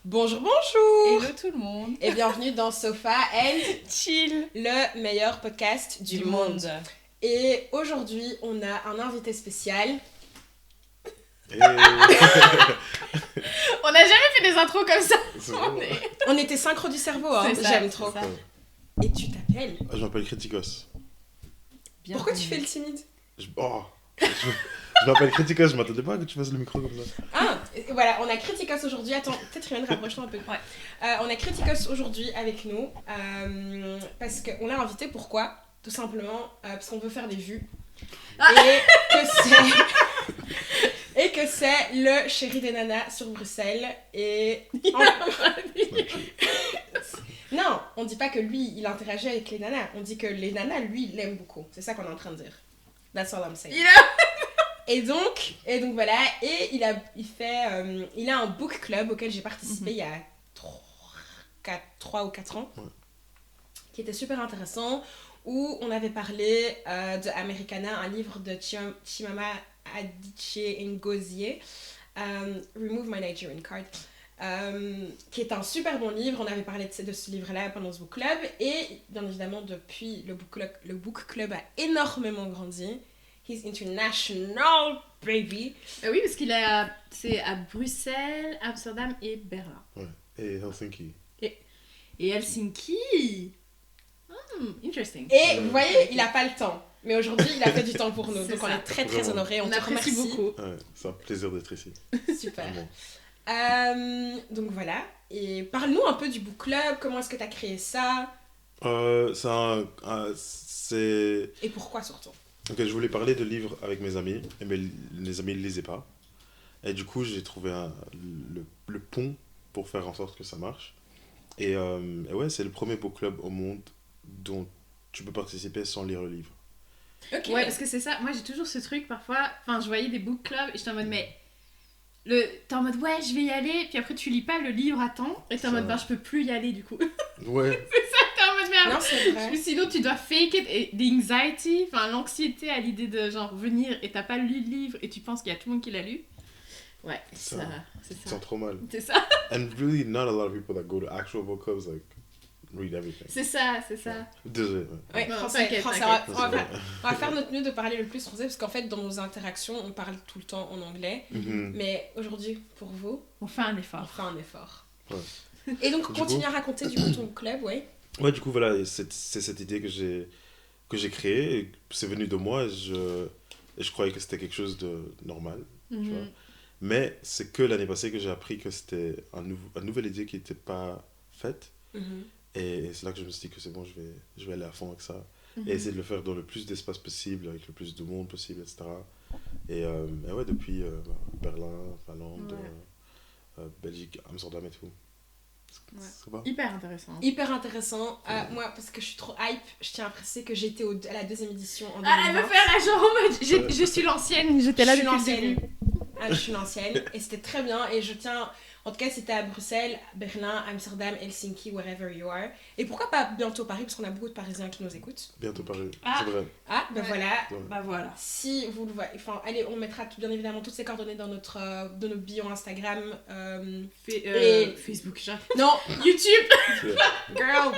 Bonjour, bonjour. Hello tout le monde. Et bienvenue dans Sofa and Chill. Le meilleur podcast du monde. Et aujourd'hui, on a un invité spécial. On n'a jamais fait des intros comme ça. On était synchro du cerveau, hein. J'aime trop. Ça. Et tu t'appelles Je m'appelle Criticos. Pourquoi tu fais le timide? Je m'appelle Criticos, je m'attendais pas à que tu fasses le micro comme ça. Ah, et voilà, on a Criticos aujourd'hui. Attends, peut-être Ryan, rapproche-toi un peu. Ouais. On a Criticos aujourd'hui avec nous parce qu'on l'a invité. Pourquoi? Tout simplement parce qu'on veut faire des vues. Et que c'est le chéri des nanas sur Bruxelles. Non, on dit pas que lui, il interagit avec les nanas. On dit que les nanas, lui, il l'aime beaucoup. C'est ça qu'on est en train de dire. That's all I'm saying. Et donc voilà. Et il a un book club auquel j'ai participé il y a 3 ou 4 ans. Ouais. Qui était super intéressant. Où on avait parlé de Americana, un livre de Chimama Adichie Ngozie, Remove My Nigerian Card, qui est un super bon livre. On avait parlé de ce livre-là pendant ce book club. Et bien évidemment, depuis, le book club a énormément grandi. He's international, baby. Oui, parce c'est à Bruxelles, Amsterdam et Berlin. Ouais. Et Helsinki. Et Helsinki. Interesting. Et vous voyez, il n'a pas le temps. Mais aujourd'hui, il a fait du temps pour nous. Donc on est très très Vraiment. honorés. On te apprécie remercie beaucoup. Ouais, c'est un plaisir d'être ici. Super. Vraiment. Donc voilà. Et parle-nous un peu du book club. Comment est-ce que tu as créé ça? C'est... Et pourquoi surtout? Ok, je voulais parler de livres avec mes amis, mais les amis ne lisaient pas. Et du coup, j'ai trouvé le pont pour faire en sorte que ça marche. Et ouais, c'est le premier book club au monde dont tu peux participer sans lire le livre. Ok. Ouais, parce que c'est ça. Moi, j'ai toujours ce truc parfois. Enfin, je voyais des book clubs et j'étais en mode, t'es en mode, ouais, je vais y aller. Puis après, tu lis pas le livre à temps. Et t'es en mode, je peux plus y aller du coup. Ouais. T'es en mode, merde. Non, c'est vrai. Mais sinon, tu dois fake it. Et l'anxiety, enfin, l'anxiété à l'idée de genre venir et t'as pas lu le livre et tu penses qu'il y a tout le monde qui l'a lu. Ouais, c'est Ils ça. sont trop mal. C'est ça. And really, not a lot of people that go to actual book clubs, like, read everything. C'est ça. Désolé. Ouais, Non, français. t'inquiète. On va faire notre mieux de parler le plus français parce qu'en fait, dans nos interactions, on parle tout le temps en anglais. Mhm. Mais aujourd'hui, pour vous, On fait un on effort. fera un effort. Ouais. Et donc, Du continue coup- à raconter du coup ton club, ouais. Ouais, du coup, voilà, et c'est cette idée que j'ai créée. Et c'est venu de moi et je croyais que c'était quelque chose de normal. Tu vois. Mais c'est que l'année passée que j'ai appris que c'était une nouvelle idée qui n'était pas faite. Mhm. Et c'est là que je me suis dit que c'est bon, je vais aller à fond avec ça. Et essayer de le faire dans le plus d'espace possible, avec le plus de monde possible, etc. Et ouais, depuis Berlin, Finlande, Belgique, Amsterdam et tout. C'est pas... Hyper intéressant. Hyper intéressant. Moi, parce que je suis trop hype, je tiens à préciser que j'étais à la 2e édition en 2020. Ah, elle veut faire la genre en mode, je suis l'ancienne, j'étais là Je suis depuis le l'ancienne. début. Je suis l'ancienne et c'était très bien et je tiens, en tout cas c'était à Bruxelles, Berlin, Amsterdam, Helsinki, wherever you are. Et pourquoi pas bientôt Paris parce qu'on a beaucoup de Parisiens qui nous écoutent. Bientôt Paris, Ah. c'est vrai. Ah ben Ouais. voilà, Bah voilà. si vous le voyez, enfin allez on mettra bien évidemment toutes ces coordonnées dans de nos bios Instagram. Et- Facebook, genre. Non, YouTube. girl,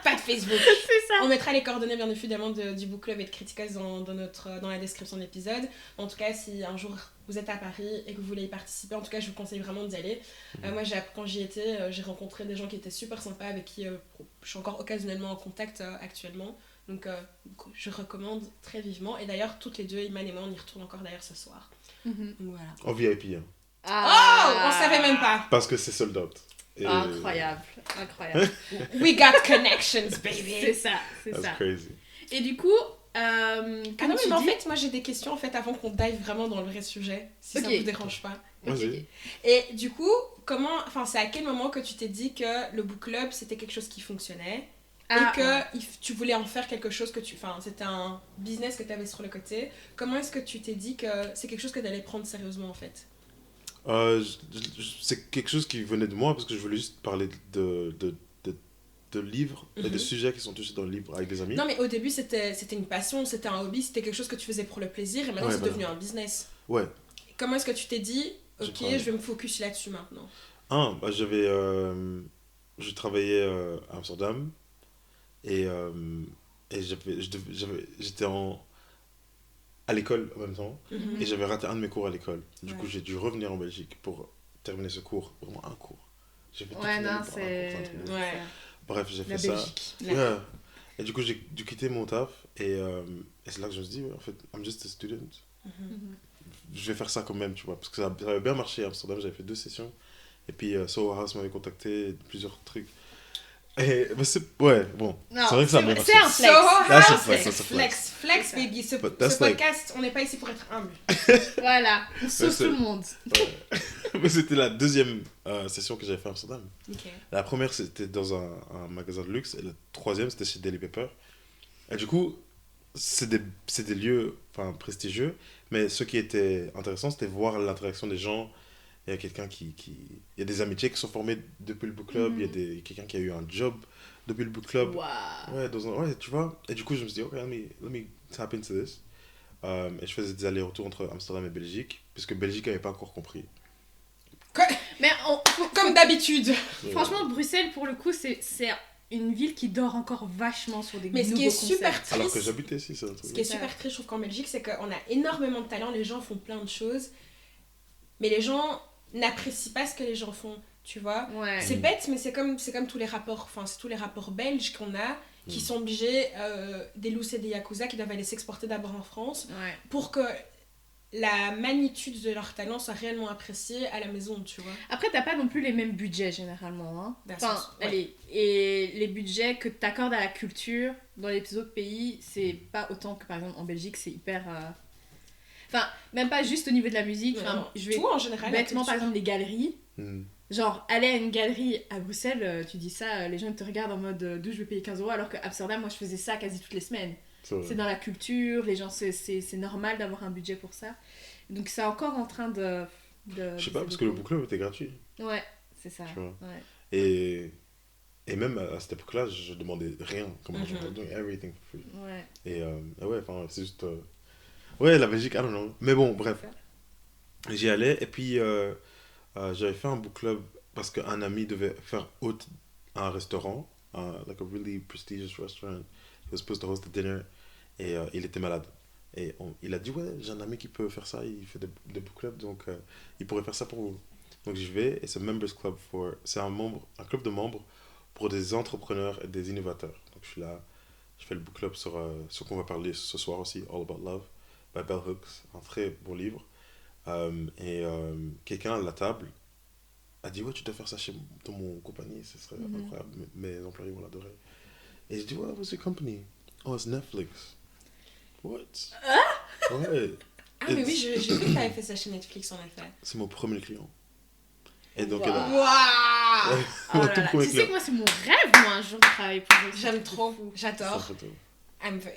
pas de Facebook. C'est ça. On mettra les coordonnées bien évidemment du book club et de Criticos dans la description de l'épisode. En tout cas, si un jour vous êtes à Paris et que vous voulez y participer, en tout cas, je vous conseille vraiment d'y aller. Moi, quand j'y étais, j'ai rencontré des gens qui étaient super sympas, avec qui je suis encore occasionnellement en contact actuellement. Donc, je recommande très vivement. Et d'ailleurs, toutes les deux, Iman et moi, on y retourne encore d'ailleurs ce soir. Donc, voilà. En VIP, hein. Oh, on savait même pas. Parce que c'est sold out. Et Incroyable. We got connections, baby. C'est ça. That's crazy. Et du coup, Ah comme non, tu mais en dis... fait, moi j'ai des questions en fait avant qu'on dive vraiment dans le vrai sujet, si ça Ok. vous dérange pas. Vas-y. Et du coup, c'est à quel moment que tu t'es dit que le book club c'était quelque chose qui fonctionnait et que tu voulais en faire quelque chose c'était un business que tu avais sur le côté. Comment est-ce que tu t'es dit que c'est quelque chose que tu allais prendre sérieusement en fait? C'est quelque chose qui venait de moi parce que je voulais juste parler de livres et de sujets qui sont touchés dans le livre avec des amis. Non, mais au début c'était une passion, c'était un hobby, c'était quelque chose que tu faisais pour le plaisir et maintenant Ouais, c'est voilà. devenu un business. Ouais. Comment est-ce que tu t'es dit, Ok, je vais me focus là-dessus maintenant. Bah, je travaillais à Amsterdam et, j'étais à l'école en même temps et j'avais raté un de mes cours à l'école. Du coup, j'ai dû revenir en Belgique pour terminer ce cours, vraiment un cours. J'ai fait toute une année pour un cours, c'est un truc de ouf. Bref, j'ai fait ça. Ouais. Et du coup, j'ai dû quitter mon taf et c'est là que je me suis dit, en fait, I'm just a student. Je vais faire ça quand même, tu vois, parce que ça avait bien marché à Amsterdam, j'avais fait 2 sessions. Et puis Soho House m'avait contacté, plusieurs trucs. Et bah, ouais, bon, Non, c'est vrai que ça a bien marché. C'est un flex. Soho House, flex, baby. Ce podcast, on n'est pas ici pour être humble. Voilà, on sauve tout le monde. Mais c'était la deuxième session que j'avais fait à Amsterdam. Okay. La première, c'était dans un magasin de luxe, et la troisième, c'était chez Daily Paper. Et du coup, c'est des lieux prestigieux, mais ce qui était intéressant, c'était voir l'interaction des gens. Il y a quelqu'un il y a des amitiés qui sont formées depuis le book club, il y a quelqu'un qui a eu un job depuis le book club. Wow. Ouais, tu vois. Et du coup, je me suis dit, ok, let me tap into this. Et je faisais des allers-retours entre Amsterdam et Belgique, puisque Belgique n'avait pas encore compris. Mais comme d'habitude. Franchement, Bruxelles, pour le coup, c'est une ville qui dort encore vachement sur des nouveaux concepts. Mais ce qui est super triste... Alors que j'habitais ici, c'est un truc. Ce qui est super triste, je trouve qu'en Belgique, c'est qu'on a énormément de talent, les gens font plein de choses, mais les gens n'apprécient pas ce que les gens font, tu vois. Ouais. C'est bête, mais c'est comme tous les rapports, c'est tous les rapports belges qu'on a, qui sont obligés, des loups et des yakuza, qui doivent aller s'exporter d'abord en France, pour que la magnitude de leur talent soit réellement appréciée à la maison, tu vois. Après, t'as pas non plus les mêmes budgets, généralement. Hein. Allez, et les budgets que t'accordes à la culture dans les autres pays, c'est pas autant que, par exemple, en Belgique, c'est hyper... même pas juste au niveau de la musique. Tout en général. Bêtement, par exemple, les galeries. Genre, aller à une galerie à Bruxelles, tu dis ça, les gens te regardent en mode d'où je vais payer 15 €, alors qu'à Amsterdam, moi, je faisais ça quasi toutes les semaines. C'est dans la culture, les gens, c'est normal d'avoir un budget pour ça. Donc, c'est encore en train de je sais pas, parce que le book club était gratuit. Ouais, c'est ça. Tu vois. Et même à cette époque-là, je demandais rien. Comme je doing everything for free. Ouais. Et ouais, c'est juste... Ouais, la Belgique, I don't know. Mais bon, bref. J'y allais, et puis j'avais fait un book club parce qu'un ami devait faire hôte à un restaurant, like a really prestigious restaurant. He was supposed to host a dinner, et il était malade. Et il a dit, ouais, j'ai un ami qui peut faire ça, il fait des book clubs, donc il pourrait faire ça pour vous. Donc j'y vais, et c'est Members Club c'est un club de membres pour des entrepreneurs et des innovateurs. Donc je suis là, je fais le book club sur ce qu'on va parler ce soir aussi, All About Love, by Bell Hooks, un très bon livre. Quelqu'un à la table a dit, ouais, tu dois faire ça dans mon compagnie, ce serait incroyable, mes employés vont l'adorer. Et je dis, ouais, what's your company? Oh, it's Netflix. What? Ouais. Mais oui, j'ai vu que tu avais fait ça chez Netflix, en effet. C'est mon premier client. Et donc, mon tout premier client. Tu sais que moi, c'est mon rêve, moi, un jour de travailler pour eux. J'aime trop, j'adore.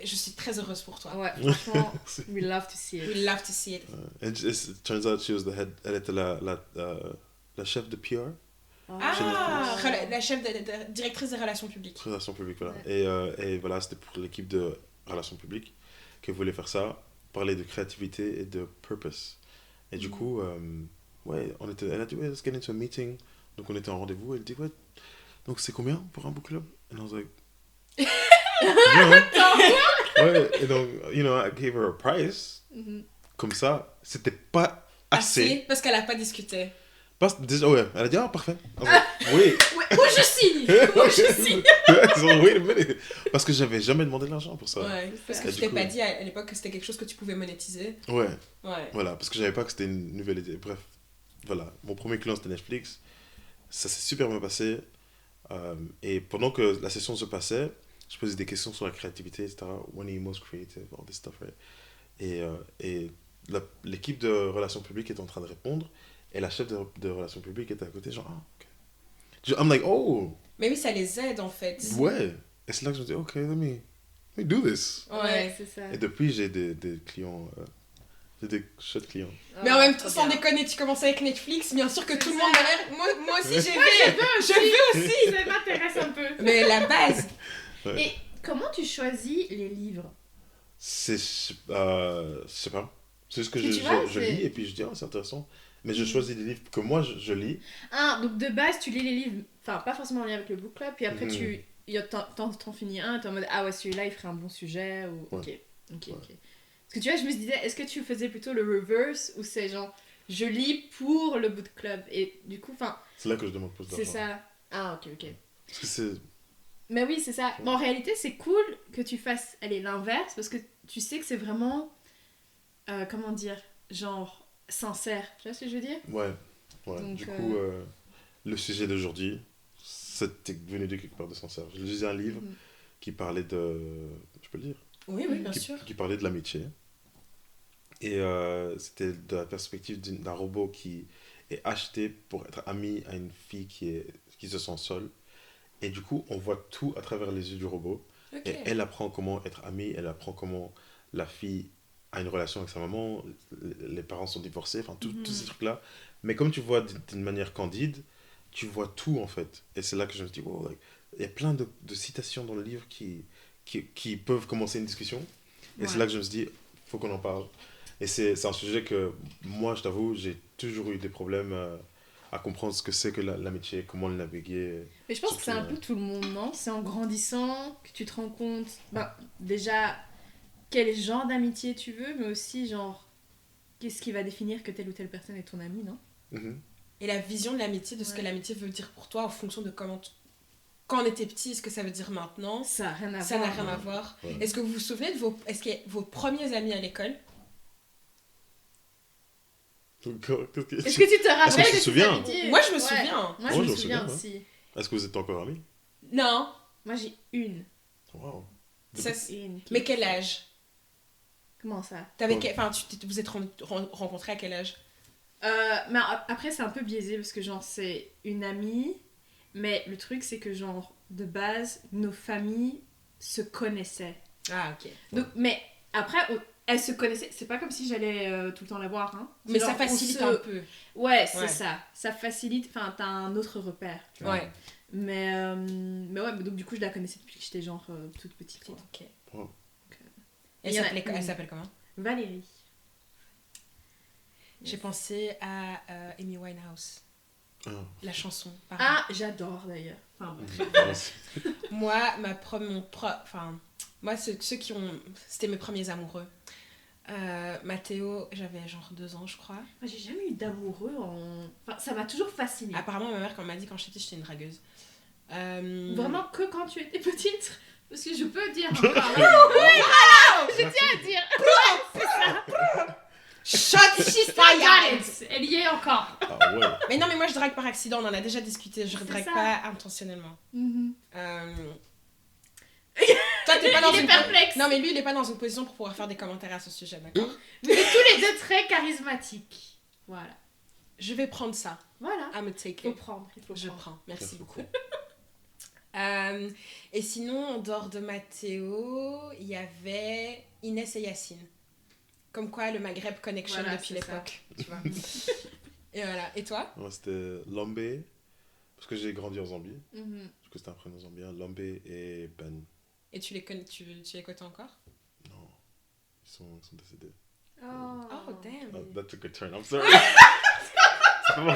Je suis très heureuse pour toi. Ouais, franchement, we love to see it. We love to see it. It turns out she was the head, elle était la chef de PR. La chef directrice des relations publiques. Relations publiques, voilà. Et voilà, c'était pour l'équipe de relations publiques qu'elle voulait faire ça, parler de créativité et de purpose. Et du coup, ouais, elle a dit, ouais, let's get into a meeting. Donc on était en rendez-vous, elle dit, ouais, donc c'est combien pour un book club? And I was like... ouais, et donc, I gave her a price. Comme ça, c'était pas assez. Parce qu'elle a pas discuté. Déjà, ouais, elle a dit, parfait. Oui. Où je signe. Wait a minute. Parce que j'avais jamais demandé de l'argent pour ça. Ouais, parce que tu t'es pas dit à l'époque que c'était quelque chose que tu pouvais monétiser. Ouais. Voilà, parce que je savais pas que c'était une nouvelle idée. Bref, voilà, mon premier client c'était Netflix. Ça s'est super bien passé. Et pendant que la session se passait, je posais des questions sur la créativité, etc. When are you most creative? All this stuff, right? Et l'équipe de relations publiques était en train de répondre. Et la chef de relations publiques était à côté, genre, ok. I'm like, oh! Mais oui, ça les aide en fait. Ouais. Et c'est là que je me dis, ok, let me do this. Ouais, c'est ça. Et depuis, j'ai des clients, j'ai des chouettes clients. Mais en même temps, sans déconner, tu commences avec Netflix, bien sûr que tout le monde derrière. Moi aussi, je veux aussi. Ça m'intéresse un peu. Mais la base. Ouais. Et comment tu choisis les livres? Je sais pas. C'est juste que je lis et puis je dis, c'est intéressant. Mais je choisis des livres que moi je lis. Ah, donc de base, tu lis les livres, enfin, pas forcément en lien avec le book club, puis après, t'en finis un, t'es en mode, ah ouais, celui-là, il ferait un bon sujet, ou... Ok. Parce que tu vois, je me disais, est-ce que tu faisais plutôt le reverse, ou c'est genre, je lis pour le book club, et du coup, enfin... C'est là que je demande plus d'argent. C'est ça. Ah, ok. Parce que c'est... Mais oui, c'est ça. Ouais. Bon, en réalité, c'est cool que tu fasses, l'inverse, parce que tu sais que c'est vraiment, comment dire, genre... sincère, tu vois ce que je veux dire? Ouais. Donc, du coup, le sujet d'aujourd'hui, c'était venu de quelque part de sincère. Je lisais un livre qui parlait de... Je peux le dire? Oui, bien sûr. Qui parlait de l'amitié. Et c'était de la perspective d'un robot qui est acheté pour être ami à une fille qui se sent seule. Et du coup, on voit tout à travers les yeux du robot. Okay. Et elle apprend comment être amie, elle apprend comment la fille a une relation avec sa maman, les parents sont divorcés, enfin tous ces trucs-là. Mais comme tu vois d'une manière candide, tu vois tout en fait. Et c'est là que je me dis, wow, il y a plein de citations dans le livre qui peuvent commencer une discussion. Et c'est là que je me suis dit, il faut qu'on en parle. Et c'est un sujet que moi, je t'avoue, j'ai toujours eu des problèmes à comprendre ce que c'est que l'amitié, comment le naviguer. Mais je pense que c'est un peu tout le monde, non? C'est en grandissant que tu te rends compte, déjà, quel genre d'amitié tu veux, mais aussi, genre, qu'est-ce qui va définir que telle ou telle personne est ton ami, non? Et la vision de l'amitié, de ce que l'amitié veut dire pour toi, en fonction de comment quand on était petit, ce que ça veut dire maintenant, ça n'a rien à voir. Ouais. Est-ce que vous vous souvenez de vos premiers amis à l'école? Est-ce que tu te rappelles? Est-ce que tu te souviens? Moi, je me souviens. Moi, je me souviens aussi. Est-ce que vous êtes encore amis? Non. Moi, j'ai une. Wow. Mais quel âge? Comment ça? Vous êtes rencontrés à quel âge? Mais après, c'est un peu biaisé parce que, genre, c'est une amie, mais le truc, c'est que, genre, de base, nos familles se connaissaient. Ah, ok. Donc, mais après, elles se connaissaient. C'est pas comme si j'allais tout le temps la voir, hein. Mais genre, ça facilite un peu. Ouais, c'est ça. Ça facilite. Enfin, t'as un autre repère. Tu vois. Ouais. Mais ouais, donc du coup, je la connaissais depuis que j'étais, genre, toute petite. Quoi. Ok. Wow. Elle s'appelle comment? Valérie. J'ai pensé à Amy Winehouse. La chanson. Pardon. Ah, j'adore d'ailleurs. Enfin, moi, moi, ceux qui ont... C'était mes premiers amoureux. Mathéo, j'avais genre 2 ans, je crois. Moi, j'ai jamais eu d'amoureux Enfin, ça m'a toujours fascinée. Apparemment, ma mère, quand elle m'a dit quand j'étais petite, j'étais une dragueuse. Vraiment que quand tu étais petite? Parce que je peux dire encore. Oui, voilà! Je tiens à dire. C'est ça. She's fired. Elle y est encore. Ah ouais. Mais non, mais moi je drague par accident, on en a déjà discuté, je drague pas intentionnellement. Toi, t'es pas dans une perplexe. Non, mais lui il est pas dans une position pour pouvoir faire des commentaires à ce sujet, d'accord? Vous êtes tous les deux très charismatiques. Voilà. Je vais prendre ça. Voilà. I'm a take it. Il faut prendre. Je prends. Merci beaucoup. Et sinon, en dehors de Mathéo, il y avait Inès et Yacine. Comme quoi, le Maghreb Connection depuis l'époque. Tu vois. Et voilà. Et toi? Moi, c'était Lambé, parce que j'ai grandi en Zambie. Parce que c'était un prénom zambien. Lambé et Ben. Et tu les connais, tu les côtoies encore? Non. Ils sont décédés. Oh damn. Oh, that took a turn. I'm sorry. C'est bon.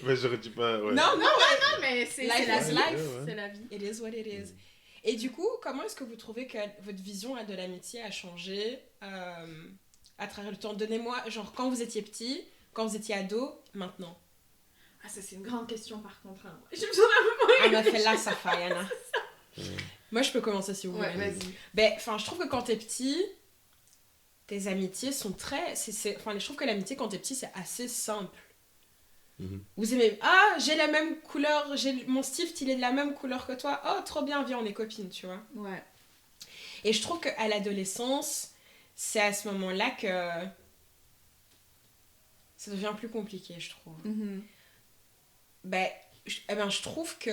Mais j'aurais dit pas... Ouais. Non, mais c'est life la is vie. life. C'est la vie. It is what it is. Et du coup, comment est-ce que vous trouvez que votre vision de l'amitié a changé à travers le temps? Donnez-moi, genre, quand vous étiez petit, quand vous étiez ado, maintenant. Ah, ça, c'est une grande question, par contre. Hein. Je me souviens Elle m'a fait là, ça faille, Anna. Moi, je peux commencer si vous voulez. Ouais, vas-y. Ben, je trouve que quand t'es petit, tes amitiés sont très... je trouve que l'amitié, quand t'es petit, c'est assez simple. Vous aimez, j'ai la même couleur, mon Steve, il est de la même couleur que toi, oh trop bien, viens, on est copines, tu vois. Ouais. Et je trouve qu'à l'adolescence, c'est à ce moment-là que ça devient plus compliqué, je trouve. Je trouve que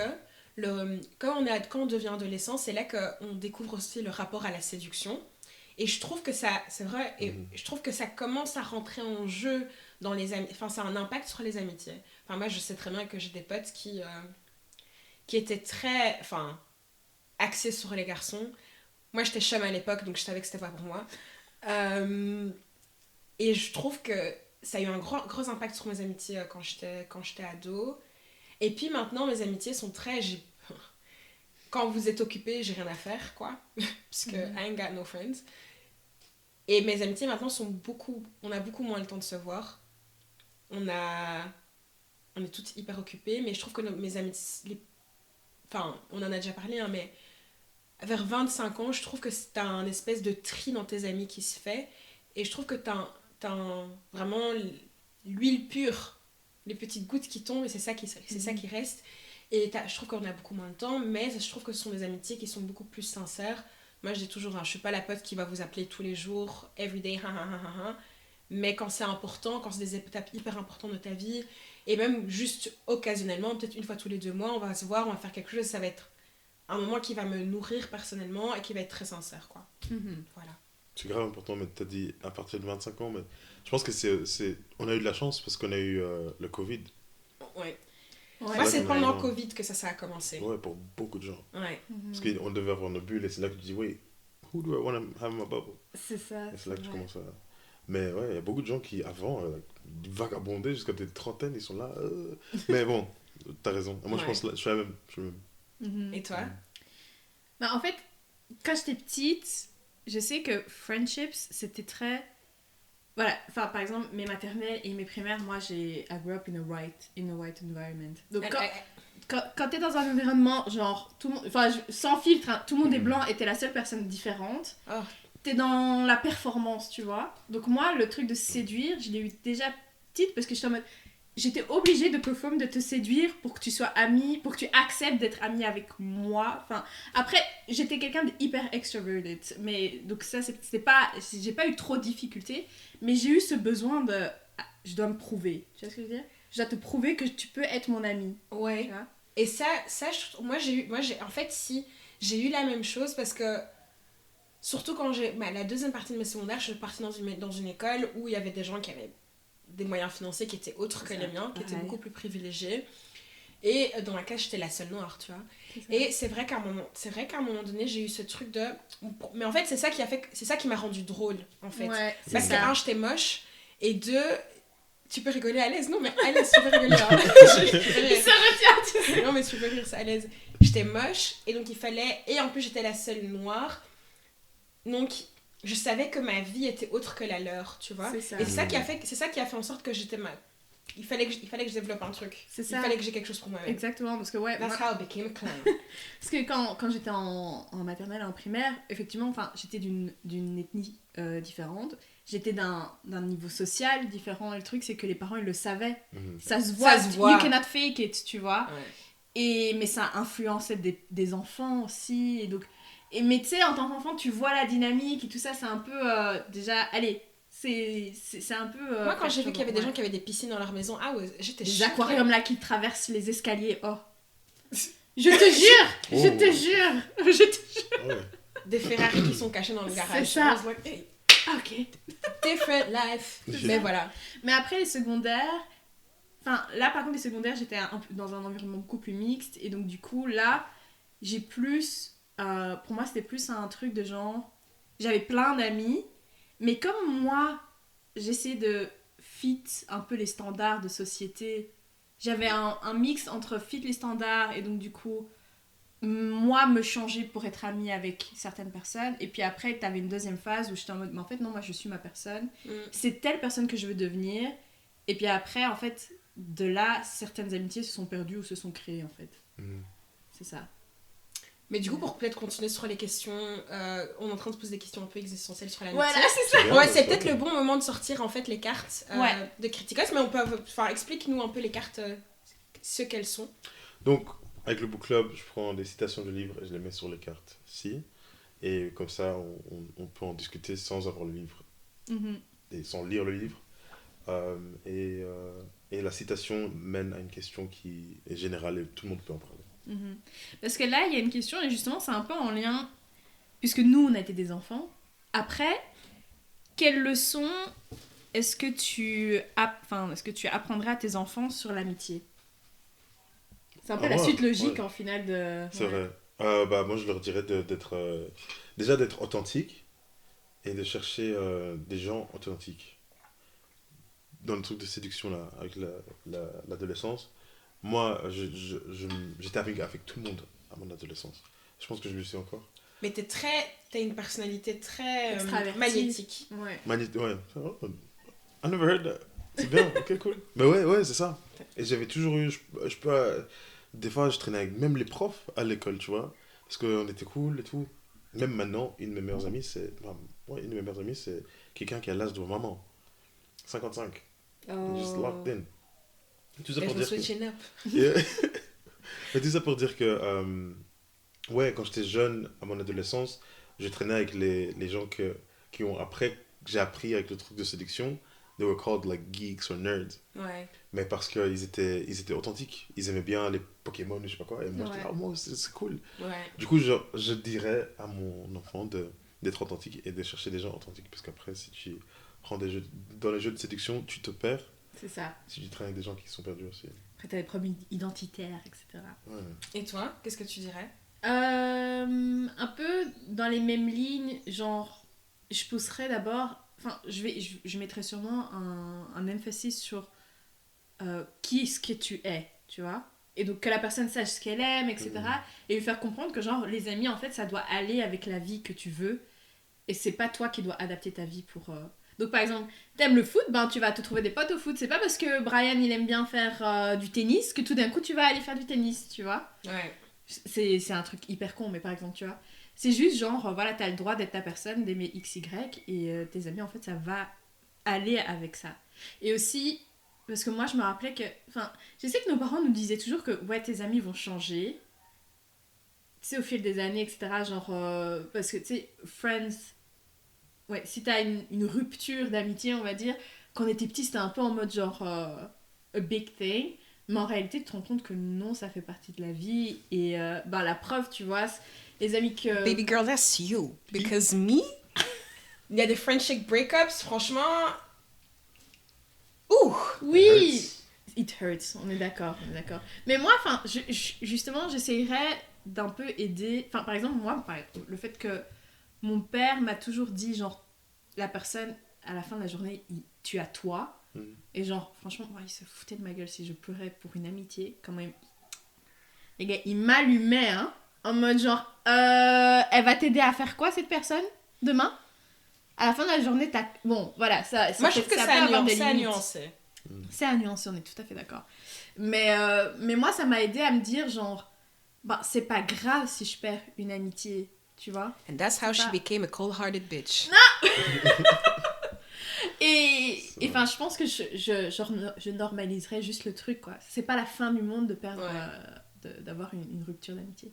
quand on devient adolescent, c'est là qu'on découvre aussi le rapport à la séduction. Et je trouve que ça, c'est vrai, et je trouve que ça commence à rentrer en jeu dans les amitiés, enfin ça a un impact sur les amitiés. Enfin moi je sais très bien que j'ai des potes qui étaient très, axés sur les garçons. Moi j'étais chum à l'époque donc je savais que c'était pas pour moi. Et je trouve que ça a eu un gros impact sur mes amitiés quand j'étais ado. Et puis maintenant, mes amitiés sont très... Quand vous êtes occupé, j'ai rien à faire, quoi. Parce que I ain't got no friends. Et mes amitiés maintenant sont beaucoup... On a beaucoup moins le temps de se voir. On est toutes hyper occupées, mais je trouve que mes amitiés... Enfin, on en a déjà parlé, hein, mais vers 25 ans, je trouve que t'as un espèce de tri dans tes amis qui se fait. Et je trouve que vraiment l'huile pure, les petites gouttes qui tombent, et c'est ça qui reste. Et je trouve qu'on a beaucoup moins de temps, mais je trouve que ce sont des amitiés qui sont beaucoup plus sincères. Moi, je dis toujours, je suis pas la pote qui va vous appeler tous les jours, everyday, mais quand c'est important, quand c'est des étapes hyper importantes de ta vie, et même juste occasionnellement, peut-être une fois tous les 2 mois, on va se voir, on va faire quelque chose, ça va être un moment qui va me nourrir personnellement et qui va être très sincère, quoi. Voilà. C'est grave important, mais tu as dit à partir de 25 ans, mais je pense que on a eu de la chance parce qu'on a eu le Covid. Ouais. Moi, c'est pendant le Covid que ça a commencé. Ouais, pour beaucoup de gens. Ouais. Parce qu'on devait avoir nos bulles et c'est là que tu dis, oui, who do I want to have my bubble? C'est ça. Et c'est là que tu commences à... Mais ouais, il y a beaucoup de gens qui, avant, vagabondaient jusqu'à des trentaines, ils sont là. Mais bon, t'as raison. Moi, je pense là, je suis la même. Et toi? Bah, en fait, quand j'étais petite, je sais que friendships, c'était très... Voilà, enfin, par exemple, mes maternelles et mes primaires, moi, I grew up in a white environment. Donc, quand t'es dans un environnement, genre, tout le monde, enfin, sans filtre, hein, tout le monde est blanc et t'es la seule personne différente, t'es dans la performance, tu vois. Donc, moi, le truc de séduire, je l'ai eu déjà petite parce que j'étais en mode... J'étais obligée de performer, de te séduire pour que tu sois amie, pour que tu acceptes d'être amie avec moi. Enfin, après, j'étais quelqu'un d'hyper extroverted, mais donc ça, c'est pas... J'ai pas eu trop de difficultés, mais j'ai eu ce besoin de... Je dois me prouver, tu vois ce que je veux dire? Je dois te prouver que tu peux être mon amie. Ouais. Tu vois? Et ça en fait, si, j'ai eu la même chose parce que... Surtout quand la deuxième partie de mes secondaires, je suis partie dans une école où il y avait des gens qui avaient des moyens financiers qui étaient autres que les miens, qui étaient beaucoup plus privilégiés, et dans laquelle j'étais la seule noire, tu vois. Et c'est vrai qu'à un moment donné, j'ai eu ce truc de... Mais en fait, c'est ça qui m'a rendu drôle, en fait. Ouais, parce que, un, j'étais moche, et deux, tu peux rigoler à l'aise. Non, mais à l'aise, tu peux rigoler. Hein. Ça retient, tu sais. Non, mais tu peux rire, c'est à l'aise. J'étais moche, et donc il fallait... Et en plus, j'étais la seule noire, donc... Je savais que ma vie était autre que la leur, tu vois. Et c'est ça qui a fait en sorte que j'étais il fallait que je développe un truc. Il fallait que j'ai quelque chose pour moi-même. Exactement, parce que That's how I became a clown. Parce que quand j'étais en maternelle et en primaire, effectivement, enfin, j'étais d'une ethnie différente. J'étais d'un niveau social différent. Et le truc, c'est que les parents, ils le savaient. Ça se voit. You cannot fake it, tu vois. Ouais. Mais ça influençait des enfants aussi. Et donc... mais tu sais, en tant qu'enfant, tu vois la dynamique et tout ça, c'est un peu déjà... Allez, c'est un peu... Moi, quand j'ai vu qu'il y avait des gens qui avaient des piscines dans leur maison, j'étais choquée. Des aquariums là qui traversent les escaliers, Je te jure. Ouais. Des Ferrari qui sont cachés dans le garage. C'est ça. Like, hey, ok. Different life. Mais voilà. Mais après les secondaires... Enfin, là, par contre, les secondaires, j'étais dans un environnement beaucoup plus mixte. Et donc, du coup, là, j'ai plus... pour moi, c'était plus un truc de genre... J'avais plein d'amis, mais comme moi, j'essayais de fit un peu les standards de société, j'avais un mix entre fit les standards et donc du coup, moi, me changer pour être amie avec certaines personnes. Et puis après, t'avais une deuxième phase où j'étais en mode, mais en fait, non, moi, je suis ma personne. C'est telle personne que je veux devenir. Et puis après, en fait, de là, certaines amitiés se sont perdues ou se sont créées, en fait. C'est ça. Mais du coup, pour peut-être continuer sur les questions, on est en train de se poser des questions un peu existentielles sur l'amitié. Voilà, c'est ça. Ouais, c'est peut-être le bon moment de sortir en fait les cartes de Criticos, mais on peut, explique-nous un peu les cartes, ce qu'elles sont. Donc, avec le book club, je prends des citations de livres et je les mets sur les cartes ici, et comme ça, on peut en discuter sans avoir le livre et sans lire le livre. Et la citation mène à une question qui est générale et tout le monde peut en parler. Parce que là, il y a une question, et justement, c'est un peu en lien, puisque nous, on a été des enfants. Après, quelles leçons est-ce que tu apprendrais à tes enfants sur l'amitié? C'est un peu la suite logique, en final, de... C'est vrai. Moi, je leur dirais d'être authentique et de chercher des gens authentiques. dans le truc de séduction, là, avec l'adolescence, moi, j'étais avec tout le monde à mon adolescence. Je pense que je le suis encore. Mais t'as une personnalité très magnétique. Ouais. Ouais. I never heard that. C'est bien, ok, cool. Mais ouais, c'est ça. Et j'avais toujours eu, je peux, des fois, je traînais avec même les profs à l'école, tu vois, parce qu'on était cool et tout. Même maintenant, une de mes meilleures amies, c'est quelqu'un qui a l'âge de ma maman. 55. Just locked in. Tout ça pour dire que... tout ça pour dire que, ouais, quand j'étais jeune, à mon adolescence, je traînais avec les gens qui ont, après, que j'ai appris avec le truc de séduction, they were called like geeks or nerds. Ouais. Mais parce qu'ils étaient authentiques. Ils aimaient bien les Pokémon, je sais pas quoi. Et moi, j'étais là, moi, c'est cool. Ouais. Du coup, je dirais à mon enfant d'être authentique et de chercher des gens authentiques. Parce qu'après, si tu prends dans les jeux de séduction, tu te perds. C'est ça. Si tu traînes avec des gens qui sont perdus aussi. Après, t'as des problèmes identitaires, etc. Ouais. Et toi, qu'est-ce que tu dirais? Un peu dans les mêmes lignes, genre, je pousserais d'abord... Enfin, je mettrais sûrement un emphasis sur qui est-ce que tu es, tu vois. Et donc que la personne sache ce qu'elle aime, etc. Et lui faire comprendre que genre, les amis, en fait, ça doit aller avec la vie que tu veux. Et c'est pas toi qui dois adapter ta vie pour... Donc par exemple, t'aimes le foot, ben tu vas te trouver des potes au foot. C'est pas parce que Brian, il aime bien faire du tennis que tout d'un coup, tu vas aller faire du tennis, tu vois. Ouais. C'est un truc hyper con, mais par exemple, tu vois... C'est juste genre, voilà, t'as le droit d'être ta personne, d'aimer XY, et tes amis, en fait, ça va aller avec ça. Et aussi, parce que moi, je me rappelais que... Enfin, je sais que nos parents nous disaient toujours que, ouais, tes amis vont changer. Tu sais, au fil des années, etc. Genre, parce que, tu sais, Friends... Ouais, si t'as une rupture d'amitié, on va dire, quand on était petit, c'était un peu en mode genre... a big thing. Mais en réalité, tu te rends compte que non, ça fait partie de la vie. Et ben, la preuve, tu vois... Les amis que... Baby girl, that's you. Because me, il y a des friendship breakups, franchement... Ouh! Oui! It hurts, on est d'accord. Mais moi, enfin, justement, j'essayerais d'un peu aider... Enfin, par exemple, moi, le fait que mon père m'a toujours dit, genre, la personne, à la fin de la journée, tu as toi. Et genre, franchement, moi, il se foutait de ma gueule si je pleurais pour une amitié. Comment il... Les gars, il m'allumait, hein. En mode genre, elle va t'aider à faire quoi cette personne demain? À la fin de la journée, t'as... Bon, voilà, ça moi, je trouve que c'est à nuancer. C'est à nuancer, on est tout à fait d'accord. Mais moi, ça m'a aidé à me dire, genre, bah, c'est pas grave si je perds une amitié, tu vois? And that's how she became a cold-hearted bitch. Non. Et enfin, je pense que je normaliserais juste le truc, quoi. C'est pas la fin du monde de perdre... d'avoir une rupture d'amitié.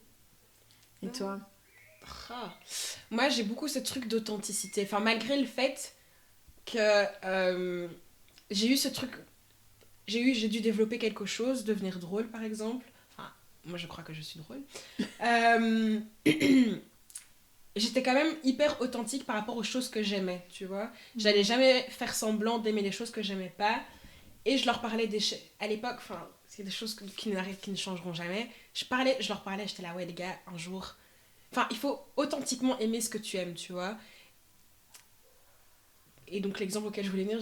Et toi? Moi, j'ai beaucoup ce truc d'authenticité. Enfin, malgré le fait que j'ai eu ce truc... J'ai dû développer quelque chose, devenir drôle, par exemple. Enfin, moi, je crois que je suis drôle. J'étais quand même hyper authentique par rapport aux choses que j'aimais, tu vois. J'allais jamais faire semblant d'aimer les choses que j'aimais pas. Et je leur parlais à l'époque, enfin... C'est des choses qui ne changeront jamais. Je leur parlais, j'étais là, ouais, les gars, un jour... Enfin, il faut authentiquement aimer ce que tu aimes, tu vois. Et donc, l'exemple auquel je voulais venir,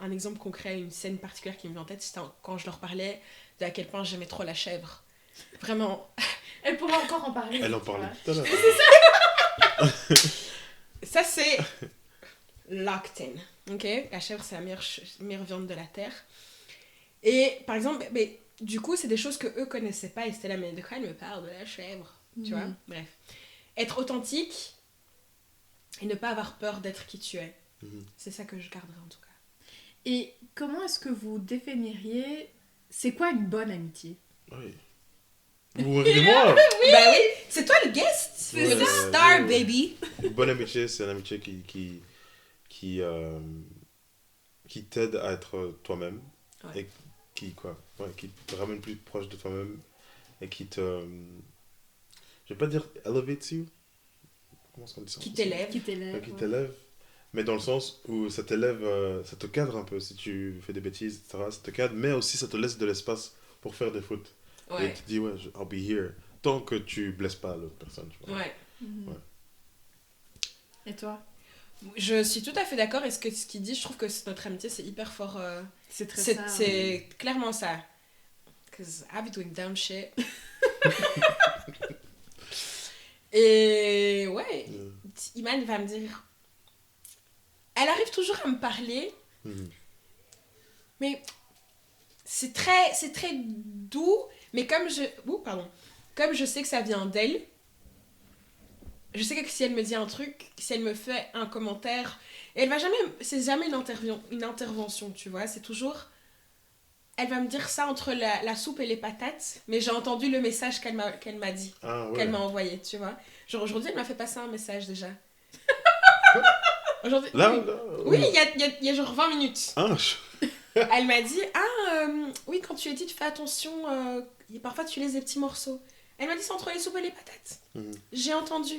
un exemple concret, une scène particulière qui me vient en tête, c'était quand je leur parlais de à quel point j'aimais trop la chèvre. Vraiment. Elle pourra encore en parler. Elle en parlait tout à l'heure. C'est ça. Ça, c'est locked in. Ok? La chèvre, c'est la meilleure viande de la terre. Et par exemple, mais, du coup, c'est des choses que eux connaissaient pas et c'était là, mais de quoi elle me parle de la chèvre, tu vois? Bref. Être authentique et ne pas avoir peur d'être qui tu es. C'est ça que je garderai en tout cas. Et comment est-ce que vous définiriez, c'est quoi une bonne amitié? Oui. Vous regardez-moi? Oui. Bah oui, c'est toi le guest. C'est le star, baby. Une bonne amitié, c'est une amitié qui t'aide à être toi-même. Ouais. Et qui te ramène plus proche de toi-même et qui te... je vais pas dire elevates you. Comment est-ce qu'on dit ça? Qui t'élève. Qui t'élève. Mais dans le sens où ça t'élève, ça te cadre un peu si tu fais des bêtises, etc. Ça te cadre, mais aussi ça te laisse de l'espace pour faire des fautes. Ouais. Et tu te dis, ouais, I'll be here. Tant que tu blesses pas l'autre personne. Tu vois. Ouais. Et toi? Je suis tout à fait d'accord. Et ce qu'il dit, je trouve que notre amitié, c'est hyper fort. C'est très ça. C'est clairement ça. Because I be doing dumb shit. Et ouais, Iman va me dire... Elle arrive toujours à me parler, mais c'est très doux. Mais comme je sais que ça vient d'elle, je sais que si elle me dit un truc, si elle me fait un commentaire, c'est jamais une intervention, tu vois, c'est toujours... Elle va me dire ça entre la soupe et les patates, mais j'ai entendu le message qu'elle m'a dit, qu'elle m'a envoyé, tu vois. Genre aujourd'hui, elle m'a fait passer un message déjà. Aujourd'hui, oui, il y a genre 20 minutes. Elle m'a dit, oui, quand tu édites, fais attention, parfois tu laisses des petits morceaux. Elle m'a dit, c'est entre les soupes et les patates. J'ai entendu.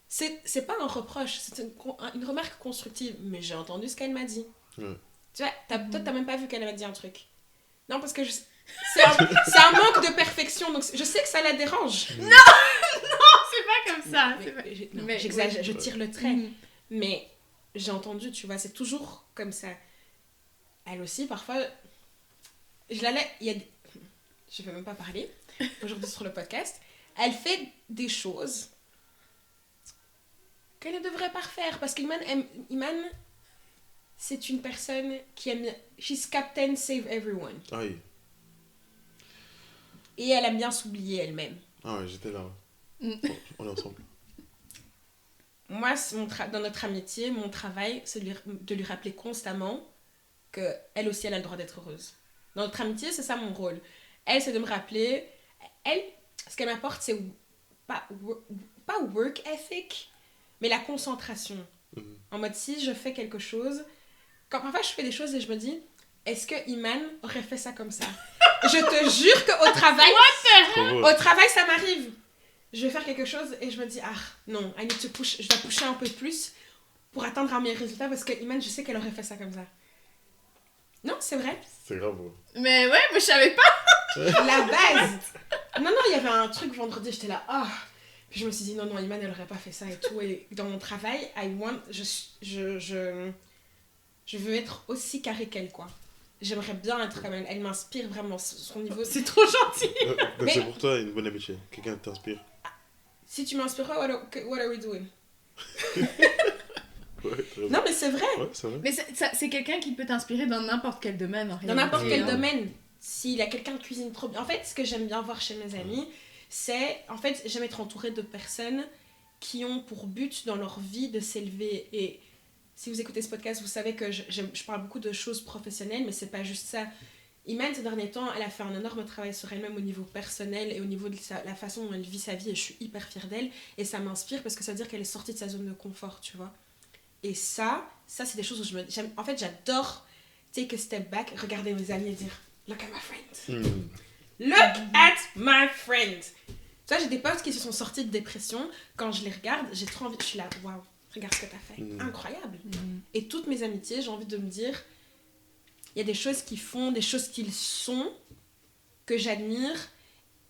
C'est pas un reproche, c'est une remarque constructive, mais j'ai entendu ce qu'elle m'a dit. Tu vois, toi, t'as même pas vu qu'elle m'a dit un truc. Non, parce que c'est un manque de perfection, donc je sais que ça la dérange. Non, c'est pas comme ça. J'exagère, je tire le trait. Mais j'ai entendu, tu vois, c'est toujours comme ça. Elle aussi, parfois, je vais même pas parler aujourd'hui sur le podcast. Elle fait des choses qu'elle ne devrait pas faire, parce qu'Iman, c'est une personne qui aime... She's Captain Save Everyone. Oui. Et elle aime bien s'oublier elle-même. Ah ouais, j'étais là. On est ensemble. Moi, dans notre amitié, mon travail, c'est de lui rappeler constamment qu'elle aussi, elle a le droit d'être heureuse. Dans notre amitié, c'est ça mon rôle. Elle, c'est de me rappeler... Elle, ce qu'elle m'apporte, c'est pas work ethic, mais la concentration. En mode, si je fais quelque chose... Quand parfois je fais des choses et je me dis, est-ce que Iman aurait fait ça comme ça? Je te jure qu'au travail, ça m'arrive. Je vais faire quelque chose et je me dis, non, I need to push, je dois pusher un peu plus pour atteindre un meilleur résultat parce que Iman, je sais qu'elle aurait fait ça comme ça. Non, c'est vrai. C'est grave. Mais ouais, mais je savais pas. La base. Non, il y avait un truc vendredi, j'étais là, Puis je me suis dit, non, Iman, elle aurait pas fait ça et tout. Et dans mon travail, je veux être aussi carrée qu'elle, quoi. J'aimerais bien être comme elle. Elle m'inspire vraiment, son niveau. C'est trop gentil. Donc c'est pour toi une bonne amitié. Quelqu'un t'inspire. Si tu m'inspires, what are we doing? Ouais, non, mais c'est vrai. Ouais, c'est vrai. Mais c'est quelqu'un qui peut t'inspirer dans n'importe quel domaine, en réalité. Dans n'importe quel domaine. S'il y a quelqu'un qui cuisine trop bien. En fait, ce que j'aime bien voir chez mes amis, c'est... En fait, j'aime être entourée de personnes qui ont pour but dans leur vie de s'élever. Et si vous écoutez ce podcast, vous savez que je parle beaucoup de choses professionnelles, mais c'est pas juste ça. Iman, ces derniers temps, elle a fait un énorme travail sur elle-même au niveau personnel et au niveau de la façon dont elle vit sa vie, et je suis hyper fière d'elle. Et ça m'inspire parce que ça veut dire qu'elle est sortie de sa zone de confort, tu vois. Et ça c'est des choses où en fait, j'adore take a step back, regarder mes amis et dire « Look at my friend. Look at my friend. » Tu vois, j'ai des potes qui se sont sortis de dépression. Quand je les regarde, j'ai trop envie... Je suis là, waouh, regarde ce que t'as fait. Incroyable. Et toutes mes amitiés, j'ai envie de me dire... Il y a des choses qu'ils font, des choses qu'ils sont, que j'admire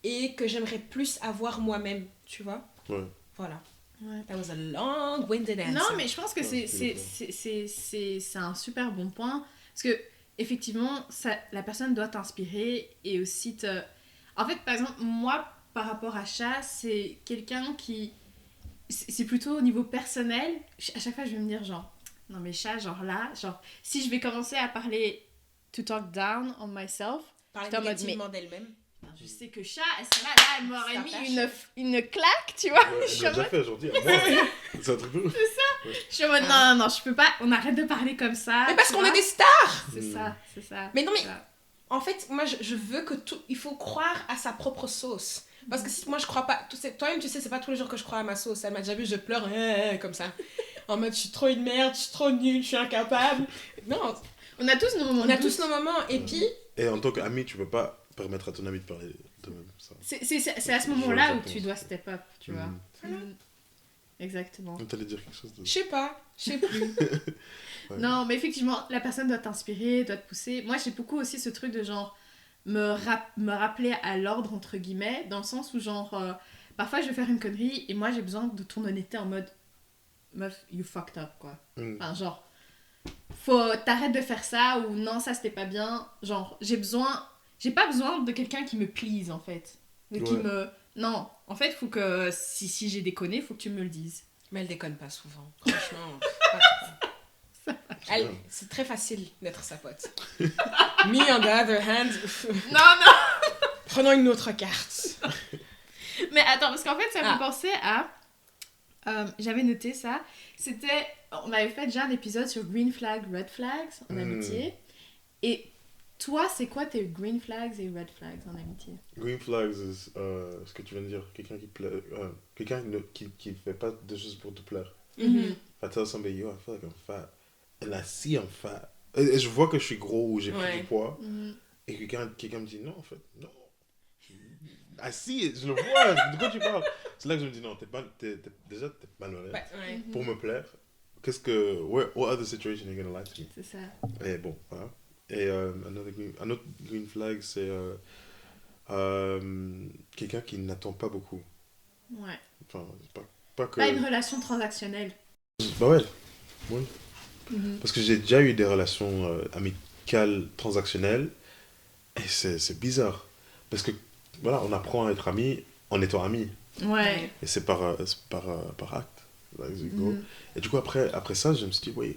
et que j'aimerais plus avoir moi-même, tu vois. Ouais. Voilà. Ouais. That was a long-winded answer. Non, mais je pense que c'est un super bon point. Parce que, effectivement, la personne doit t'inspirer et aussi te... En fait, par exemple, moi, par rapport à Chat, c'est quelqu'un qui... C'est plutôt au niveau personnel. À chaque fois, je vais me dire genre... Non, mais Chat, genre là, genre... Si je vais commencer à parler... To talk down on myself. Parler négativement d'elle-même. Je sais que Chat, elle serait là, elle m'aurait mis une claque, tu vois. Ouais, je l'ai déjà fait aujourd'hui. C'est un truc de ouf. C'est ça. Ouais. Je suis en mode non, je peux pas. On arrête de parler comme ça. Mais parce qu'on est des stars. C'est ça. Mais non, mais en fait, moi, je veux que tout... Il faut croire à sa propre sauce. Parce que si moi, je crois pas... Toi-même, tu sais, c'est pas tous les jours que je crois à ma sauce. Elle m'a déjà vu, je pleure comme ça. En mode, je suis trop une merde, je suis trop nulle, je suis incapable. Non. On a tous nos moments. Et puis... Et en tant qu'ami, tu peux pas permettre à ton ami de parler de même. C'est à ce moment-là où tu dois step up, tu vois. Exactement. On t'allait dire quelque chose de... Je sais plus. Ouais. Non, mais effectivement, la personne doit t'inspirer, doit te pousser. Moi, j'ai beaucoup aussi ce truc de genre me rappeler à l'ordre, entre guillemets, dans le sens où genre, parfois je vais faire une connerie et moi j'ai besoin de ton honnêteté en mode meuf, you fucked up, quoi. Enfin, genre, t'arrêtes de faire ça, ou non, ça c'était pas bien. Genre, j'ai pas besoin de quelqu'un qui me please, en fait. Non, en fait, faut que, si j'ai déconné, faut que tu me le dises. Mais elle déconne pas souvent, franchement. C'est très facile d'être sa pote. Me, on the other hand... Non. Prenons une autre carte. Mais attends, parce qu'en fait, ça me fait penser à... j'avais noté ça. C'était... On avait fait déjà un épisode sur green flags, red flags en amitié. Et toi, c'est quoi tes green flags et red flags en amitié? Green flags, ce que tu viens de dire. Quelqu'un qui fait pas de choses pour te plaire. Mm-hmm. If I tell somebody, yo, I feel like I'm fat. And I see I'm fat. Et je vois que je suis gros ou j'ai pris du poids. Mm-hmm. Et quelqu'un me dit, non, en fait, non. I see it, je le vois. De quoi tu parles? C'est là que je me dis, non, déjà, t'es malhonnête. Ouais. Pour me plaire. What other situation are you gonna lie to me? C'est ça. Et bon, voilà. Et un autre green flag, c'est quelqu'un qui n'attend pas beaucoup. Ouais. Enfin, pas que... Pas une relation transactionnelle. Bah ouais. Parce que j'ai déjà eu des relations amicales transactionnelles et c'est bizarre. Parce que, voilà, on apprend à être amis en étant amis. Ouais. Et c'est par acte. Et du coup, après ça, je me suis dit, oui,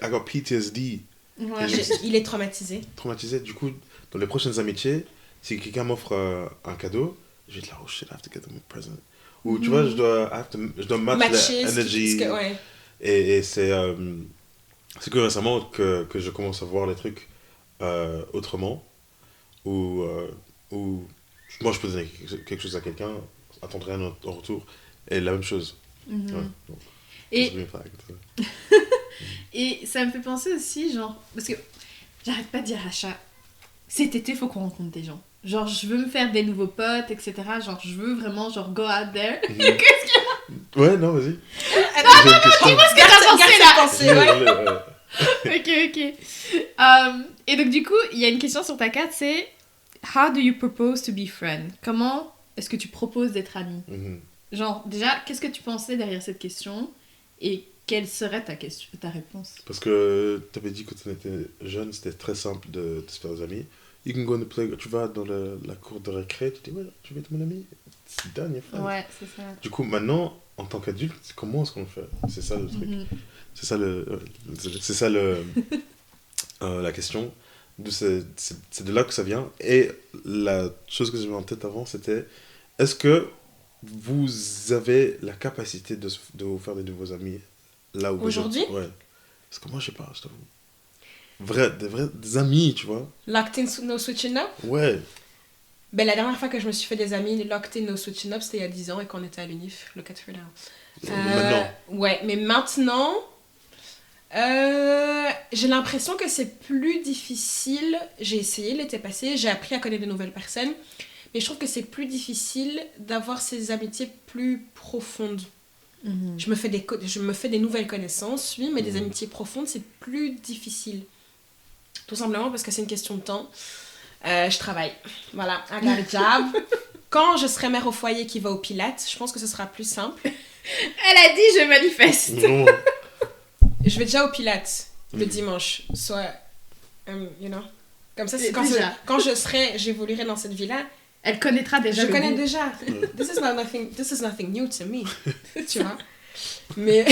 I got PTSD. Ouais. Il est traumatisé. Du coup, dans les prochaines amitiés, si quelqu'un m'offre un cadeau, je vais être là, oh shit, I have to get them a present. Ou tu vois, je dois matcher l'énergie. Et c'est que récemment que je commence à voir les trucs autrement. Où moi, je peux donner quelque chose à quelqu'un, attendre rien en retour. Et la même chose. Mm-hmm. Ouais, donc, et ça me fait penser aussi, genre, parce que j'arrête pas de dire à Chat, cet été, faut qu'on rencontre des gens. Genre, je veux me faire des nouveaux potes, etc. Genre, je veux vraiment, genre, go out there. Qu'est-ce qu'il y a? Ouais, non, vas-y. Dis-moi ce que t'as pensé, là. Ok. Et donc, du coup, il y a une question sur ta carte, c'est how do you propose to be friend? Comment est-ce que tu proposes d'être ami? Genre, déjà, qu'est-ce que tu pensais derrière cette question? Et quelle serait ta réponse? Parce que tu avais dit que quand on était jeune, c'était très simple de se faire des amis. You can go in the play, tu vas dans la cour de récré, tu dis ouais, tu veux être mon ami? C'est done, you're fine. Ouais, c'est ça. Du coup, maintenant, en tant qu'adulte, comment est-ce qu'on le fait? C'est ça le truc. C'est ça la question. C'est de là que ça vient. Et la chose que j'avais en tête avant, c'était est-ce que vous avez la capacité de vous faire des nouveaux amis là où aujourd'hui? Ouais. Parce que moi, je sais pas, je t'avoue. Des amis, tu vois. Locked in, no switching up? Ouais. Ben, la dernière fois que je me suis fait des amis locked in, no switching up, c'était il y a 10 ans et qu'on était à l'UNIF, look at her now. Maintenant. Ouais, mais maintenant, j'ai l'impression que c'est plus difficile. J'ai essayé l'été passé, j'ai appris à connaître de nouvelles personnes, mais je trouve que c'est plus difficile d'avoir ces amitiés plus profondes. Je me fais des nouvelles connaissances, oui, mais des amitiés profondes, c'est plus difficile. Tout simplement parce que c'est une question de temps. Je travaille. Voilà, I got a job. Quand je serai mère au foyer qui va au Pilates, je pense que ce sera plus simple. Elle a dit je manifeste. Non. Je vais déjà au Pilates le dimanche. Soit, you know. Comme ça, c'est quand j'évoluerai dans cette vie-là. Elle connaîtra déjà. Je connais déjà. This is nothing new to me. Tu vois. Mais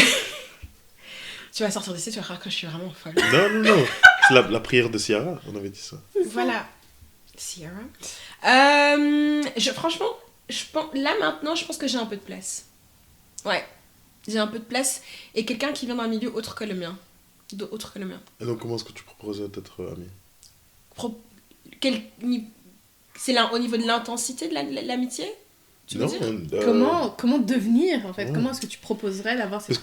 tu vas sortir d'ici, tu vas croire que je suis vraiment folle. Non. C'est la prière de Ciara, on avait dit ça. Voilà. Ciara. Franchement, là maintenant, je pense que j'ai un peu de place. Ouais. J'ai un peu de place. Et quelqu'un qui vient d'un milieu autre que le mien. Et donc, comment est-ce que tu proposes d'être ami? C'est là, au niveau de l'intensité de l'amitié? Tu veux dire? Comment devenir, en fait? Ouais. Comment est-ce que tu proposerais d'avoir cette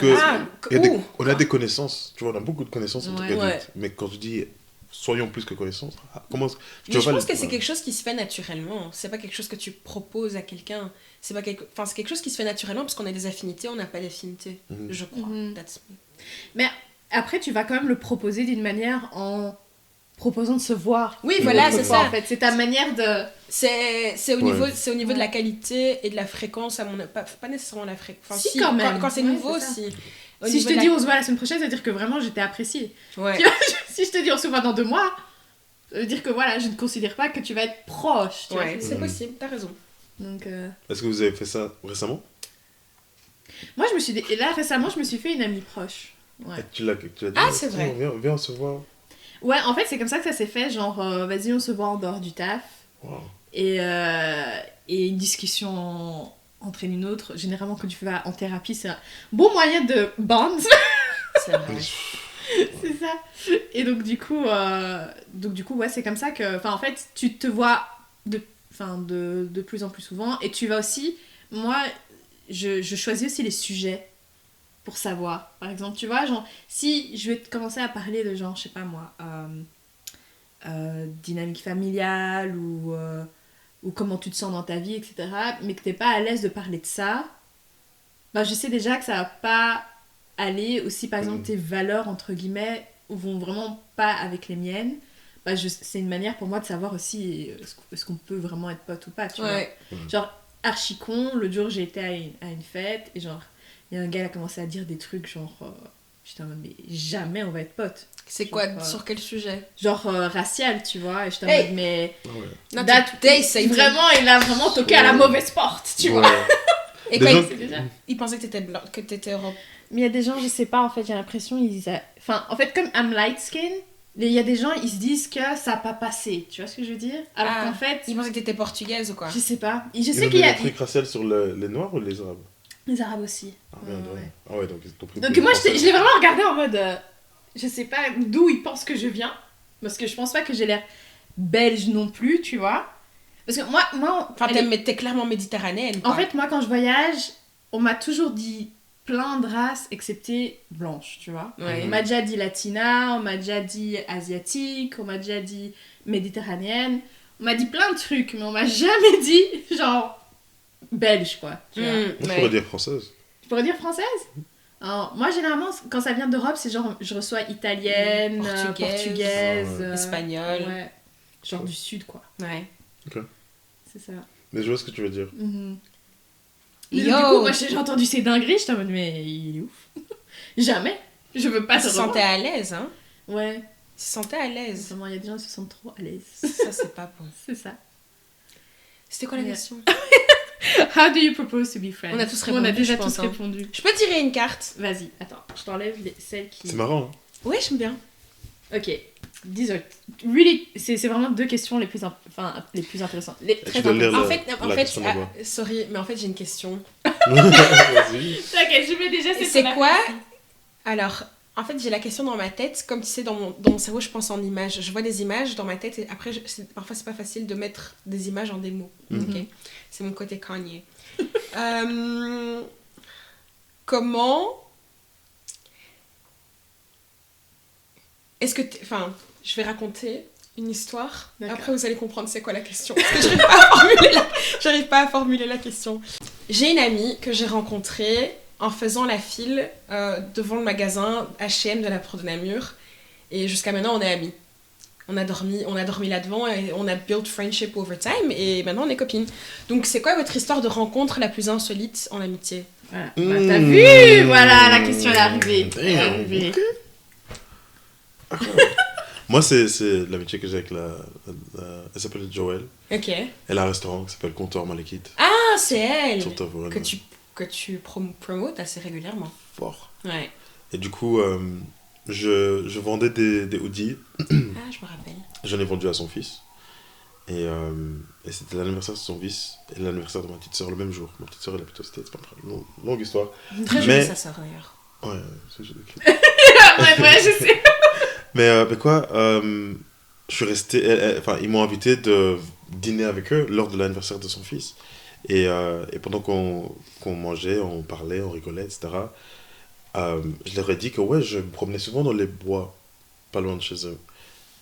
on a des connaissances, tu vois, on a beaucoup de connaissances en tant qu'adulte. Ouais. Mais quand tu dis soyons plus que connaissances, comment mais je pense que c'est quelque chose qui se fait naturellement. C'est pas quelque chose que tu proposes à quelqu'un. C'est quelque chose qui se fait naturellement parce qu'on a des affinités, on n'a pas d'affinités. Je crois. Mais après, tu vas quand même le proposer d'une manière en proposons de se voir. Oui, voilà, c'est ça. En fait, c'est ta manière de... C'est au niveau de la qualité et de la fréquence, pas nécessairement la fréquence. Enfin, si, quand même. Quand c'est nouveau, si. Si je te dis on se voit la semaine prochaine, ça veut dire que vraiment je t'ai apprécié. Ouais. Si je te dis on se voit dans 2 mois, ça veut dire que voilà, je ne considère pas que tu vas être proche. Tu vois, c'est possible, t'as raison. Donc, Est-ce que vous avez fait ça récemment? Moi, là récemment, je me suis fait une amie proche. Ouais. Et tu l'as dit? Ah, c'est vrai. Viens, on se voit. Ouais, en fait, c'est comme ça que ça s'est fait. Genre, vas-y, on se voit en dehors du taf. Wow. Et une discussion entraîne une autre. Généralement, quand tu vas en thérapie, c'est un bon moyen de bond. C'est vrai. C'est ça. Et donc du coup, ouais, c'est comme ça que... Enfin, en fait, tu te vois de plus en plus souvent. Et tu vas aussi... Moi, je choisis aussi les sujets pour savoir. Par exemple, tu vois, genre, si je vais commencer à parler de genre, je sais pas moi, dynamique familiale ou comment tu te sens dans ta vie, etc., mais que t'es pas à l'aise de parler de ça, bah je sais déjà que ça va pas aller. Aussi, par exemple, tes valeurs, entre guillemets, vont vraiment pas avec les miennes. Bah, c'est une manière pour moi de savoir aussi est-ce qu'on peut vraiment être pote ou pas, tu vois. Genre, archi con, l'autre jour, j'ai été à une fête, et genre, il y a un gars qui a commencé à dire des trucs, genre... J'étais en mode, mais jamais on va être potes. C'est quoi, sur quel sujet? Genre racial, tu vois. Et j'étais en mode, mais... Vraiment, il a vraiment toqué à la mauvaise porte, tu vois. Et quand il pensait que t'étais blanc, que t'étais Europe. Mais il y a des gens, je sais pas, en fait, j'ai l'impression, enfin, en fait, comme I'm light skin, il y a des gens, ils se disent que ça a pas passé, tu vois ce que je veux dire? Alors qu'en fait... Ils pensaient que t'étais portugaise ou quoi? Je sais pas. Je sais qu'il y a des trucs raciaux sur les Noirs ou les Arabes? Les Arabes aussi. Ah, merde, ouais. Ah ouais, donc ils t'ont pris. Donc moi, je l'ai vraiment regardé en mode... je sais pas d'où ils pensent que je viens, parce que je pense pas que j'ai l'air belge non plus, tu vois. Parce que moi enfin, t'es clairement méditerranéenne, quoi. En fait, moi, quand je voyage, on m'a toujours dit plein de races, excepté blanche, tu vois. Ouais. On m'a déjà dit latina, on m'a déjà dit asiatique, on m'a déjà dit méditerranéenne. On m'a dit plein de trucs, mais on m'a jamais dit, genre, belge, quoi. Tu vois. Moi, je pourrais dire française. Tu pourrais dire française? Alors, moi, généralement, quand ça vient d'Europe, c'est genre, je reçois italienne, portugaise espagnole. Ouais. Genre du sud, quoi. Ouais. Ok. C'est ça. Mais je vois ce que tu veux dire. Du coup, moi, j'ai entendu ces dingueries, j'étais en mode, mais il est ouf. Jamais. Je veux pas se sentais à l'aise, hein? Ouais. Se sentais à l'aise. Vraiment, il y a des gens qui se sentent trop à l'aise. Ça, c'est pas bon. C'est ça. C'était quoi la question? How do you propose to be friends? On a tous répondu. On a déjà tous répondu. Je peux tirer une carte? Vas-y, attends, je t'enlève celles qui... C'est marrant, hein? Ouais, j'aime bien. Ok, désolé. Really, c'est vraiment 2 questions les plus intéressantes. Très intéressantes. En fait, sorry, mais en fait, j'ai une question. Vas-y. T'inquiète, je vais déjà... C'est quoi? Alors, en fait, j'ai la question dans ma tête. Comme tu sais, dans mon cerveau, je pense en images. Je vois des images dans ma tête et après, parfois, c'est pas facile de mettre des images en des mots. Okay? C'est mon côté Kanye. Comment... Est-ce que... Enfin, je vais raconter une histoire. D'accord. Après, vous allez comprendre c'est quoi la question. Parce que j'arrive pas à formuler la question. J'ai une amie que j'ai rencontrée en faisant la file devant le magasin H&M de la Porte de Namur. Et jusqu'à maintenant, on est amis. On a dormi là-devant et on a built friendship over time. Et maintenant, on est copines. Donc, c'est quoi votre histoire de rencontre la plus insolite en amitié? Voilà. Bah, t'as vu? Voilà, la question est arrivée. Moi, c'est l'amitié que j'ai avec elle s'appelle Joël. Ok. Elle a un restaurant qui s'appelle Comptoir Malekith. Ah, c'est elle que tu promotes assez régulièrement. Fort. Ouais. Et du coup, je vendais des hoodies. Ah, je me rappelle. J'en ai vendu à son fils. Et c'était l'anniversaire de son fils et l'anniversaire de ma petite soeur le même jour. Ma petite soeur, elle a plutôt c'était pas une longue histoire. Très jolie sa soeur d'ailleurs. Ouais, c'est joli. ouais, je sais. Mais quoi, je suis resté... Enfin, ils m'ont invité de dîner avec eux lors de l'anniversaire de son fils. Et pendant qu'on mangeait, on parlait, on rigolait, etc., je leur ai dit que ouais, je me promenais souvent dans les bois, pas loin de chez eux.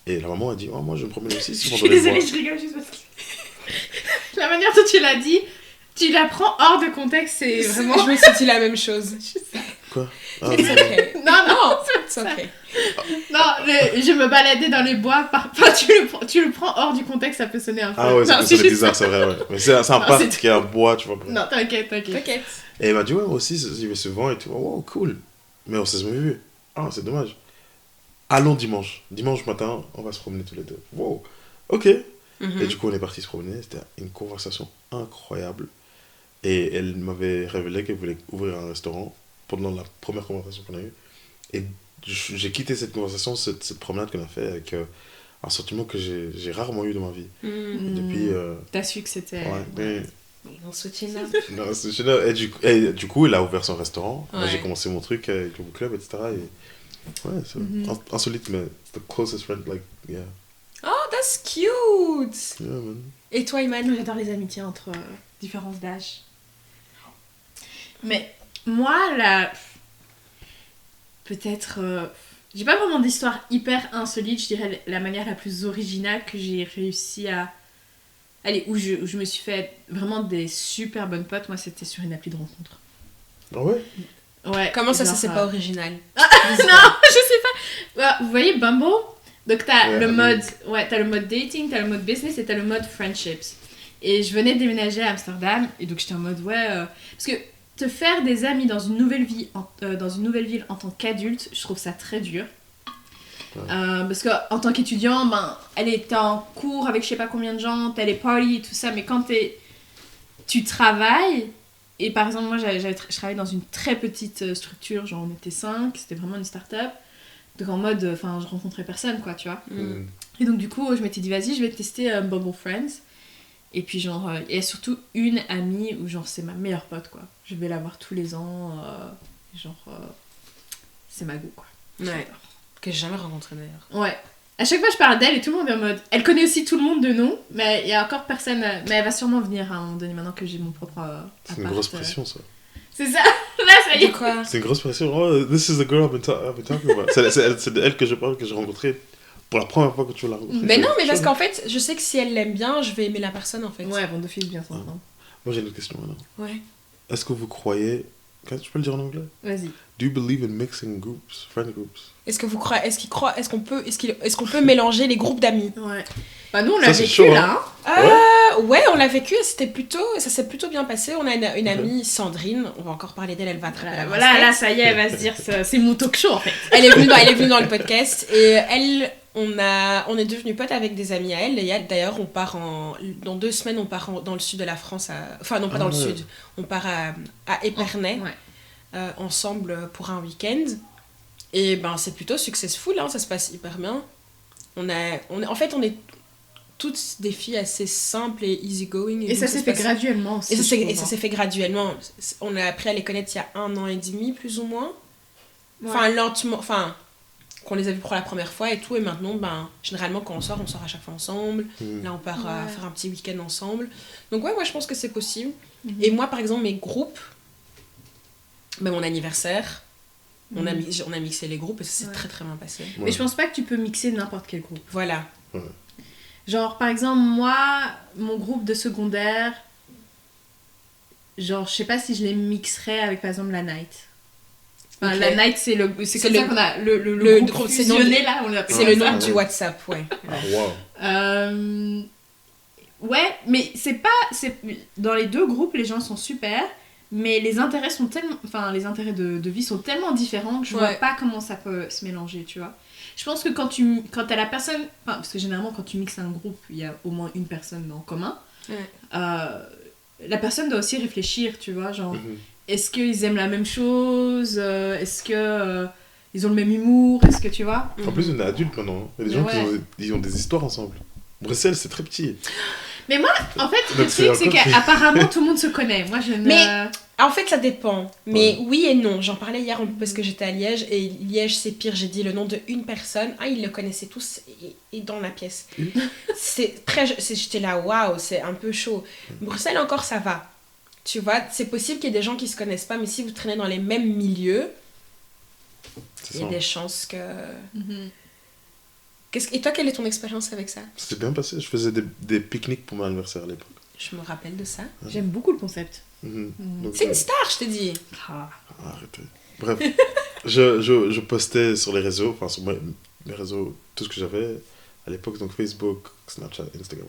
Et la maman a dit, oh, moi je me promène aussi souvent dans les bois. Je suis désolée, je rigole juste parce que... La manière dont tu l'as dit, tu la prends hors de contexte, c'est vraiment... Je me suis dit la même chose. Quoi? Okay. Non, It's okay. Non, je me baladais dans les bois. Enfin, tu le prends hors du contexte, ça peut sonner un peu. Ah ouais, ça peut sonner bizarre, c'est vrai, ouais. Mais c'est un parc qui est un bois, tu vois. Non, t'inquiète. Et il m'a dit, ouais, moi aussi, j'y vais souvent et tout. Wow, cool. Mais on s'est jamais vu. Ah, c'est dommage. Allons dimanche. Dimanche matin, on va se promener tous les deux. Wow. Ok. Et du coup, on est parti se promener. C'était une conversation incroyable. Et elle m'avait révélé qu'elle voulait ouvrir un restaurant pendant la première conversation qu'on a eue. Et j'ai quitté cette conversation, cette promenade qu'on a fait avec un sentiment que j'ai rarement eu dans ma vie. Depuis... T'as su que c'était... Ouais. On soutient là. Non, c'est génial. Et du coup, il a ouvert son restaurant. Ouais. Moi, j'ai commencé mon truc avec le book club, etc. Et ouais, c'est insolite, mais the closest friend, like, yeah. Oh, that's cute! Yeah, man. Et toi, Iman? J'adore les amitiés entre différences d'âge. Mais moi, là, peut-être... j'ai pas vraiment d'histoire hyper insolite, je dirais la manière la plus originale que j'ai réussi à... Allez, où je me suis fait vraiment des super bonnes potes, moi, c'était sur une appli de rencontre. Ah ouais? Ouais. Comment ça, c'est pas original? Non, je sais pas. Ouais, vous voyez Bumble? Donc t'as le mode dating, t'as le mode business et t'as le mode friendships. Et je venais de déménager à Amsterdam et donc j'étais en mode parce que te faire des amis dans une nouvelle ville en tant qu'adulte, je trouve ça très dur. Parce qu'en tant qu'étudiant, t'es en cours avec je sais pas combien de gens, t'as les parties et tout ça, mais quand tu travailles, et par exemple moi je travaillais dans une très petite structure, genre on était 5, c'était vraiment une start-up, donc en mode, je rencontrais personne quoi, tu vois. Et donc du coup je m'étais dit vas-y je vais tester Bumble Friends, et puis genre, il y a surtout une amie où genre c'est ma meilleure pote quoi, je vais la voir tous les ans, c'est ma go quoi. Ouais. Que j'ai jamais rencontré d'ailleurs. Ouais. À chaque fois, je parle d'elle et tout le monde est en mode... Elle connaît aussi tout le monde de nom, mais il y a encore personne... Mais elle va sûrement venir à un moment donné, maintenant que j'ai mon propre appart. C'est une grosse pression, ça. C'est ça. Là, ça y est. Quoi? C'est une grosse pression. Oh, this is the girl I've been talking about. C'est d'elle que je parle, que j'ai rencontrée pour la première fois que tu l'as rencontrée. Mais non, mais parce qu'en fait, je sais que si elle l'aime bien, je vais aimer la personne, en fait. Ouais, bon, d'office, bien sûr. Moi, j'ai une autre question maintenant. Ouais. Est-ce que vous croyez... Tu peux le dire en anglais? Vas-y. Do you believe in mixing groups, friend groups? Est-ce qu'on peut mélanger les groupes d'amis? Ouais. Bah nous on l'a vécu chaud, là. Ouais, on l'a vécu, ça s'est plutôt bien passé. On a une amie, Sandrine, on va encore parler d'elle, elle va attraper la Voilà, là ça y est, elle va se dire, c'est mon talk show en fait. Elle est venue dans le podcast et on est devenus potes avec des amis à elle. Et d'ailleurs, dans 2 semaines, on part dans le sud de la France, enfin non pas dans le sud, on part à Épernay. Ouais. Ensemble pour un week-end, et c'est plutôt successful, hein, ça se passe hyper bien. On est toutes des filles assez simples et easygoing, et ça s'est fait graduellement aussi, ça s'est fait graduellement. On a appris à les connaître il y a 1 an et demi plus ou moins, lentement, qu'on les a vus pour la première fois et tout, et maintenant généralement quand on sort à chaque fois ensemble. Là on part faire un petit week-end ensemble, donc moi je pense que c'est possible. Et moi par exemple mes groupes, mon anniversaire, on a mixé les groupes et ça s'est très très bien passé. Mais je pense pas que tu peux mixer n'importe quel groupe. Voilà. Genre par exemple moi, mon groupe de secondaire, genre je sais pas si je les mixerais avec par exemple la night. Enfin, la night c'est comme ça qu'on a le groupe fusionné là, on l'appelle. C'est le nom du WhatsApp, ouais. Ouais, mais c'est dans les 2 groupes les gens sont super. Mais les intérêts sont tellement... les intérêts de vie sont tellement différents que je vois pas comment ça peut se mélanger, tu vois. Je pense que quand t'as la personne... parce que généralement, quand tu mixes un groupe, il y a au moins une personne en commun. La personne doit aussi réfléchir, tu vois, genre... Est-ce qu'ils aiment la même chose? Est-ce que ils ont le même humour? Est-ce que, tu vois? En plus, on est adultes maintenant. Il y a des gens qui ont des histoires ensemble. Bruxelles, c'est très petit. Mais moi, en fait, le truc, c'est qu'apparemment, tout le monde se connaît. Moi, je ne... Mais, en fait, ça dépend. Mais oui et non. J'en parlais hier parce que j'étais à Liège. Et Liège, c'est pire. J'ai dit le nom d'une personne. Ils le connaissaient tous et dans la pièce. J'étais là, waouh, c'est un peu chaud. Bruxelles, encore, ça va. Tu vois, c'est possible qu'il y ait des gens qui se connaissent pas. Mais si vous traînez dans les mêmes milieux, il y a des chances que... Et toi, quelle est ton expérience avec ça? C'était bien passé. Je faisais des pique-niques pour mon anniversaire à l'époque. Je me rappelle de ça. J'aime beaucoup le concept. Donc, c'est une star, je t'ai dit. Arrêtez. Bref. je postais sur les réseaux, enfin sur mes réseaux, tout ce que j'avais à l'époque, donc Facebook, Snapchat, Instagram,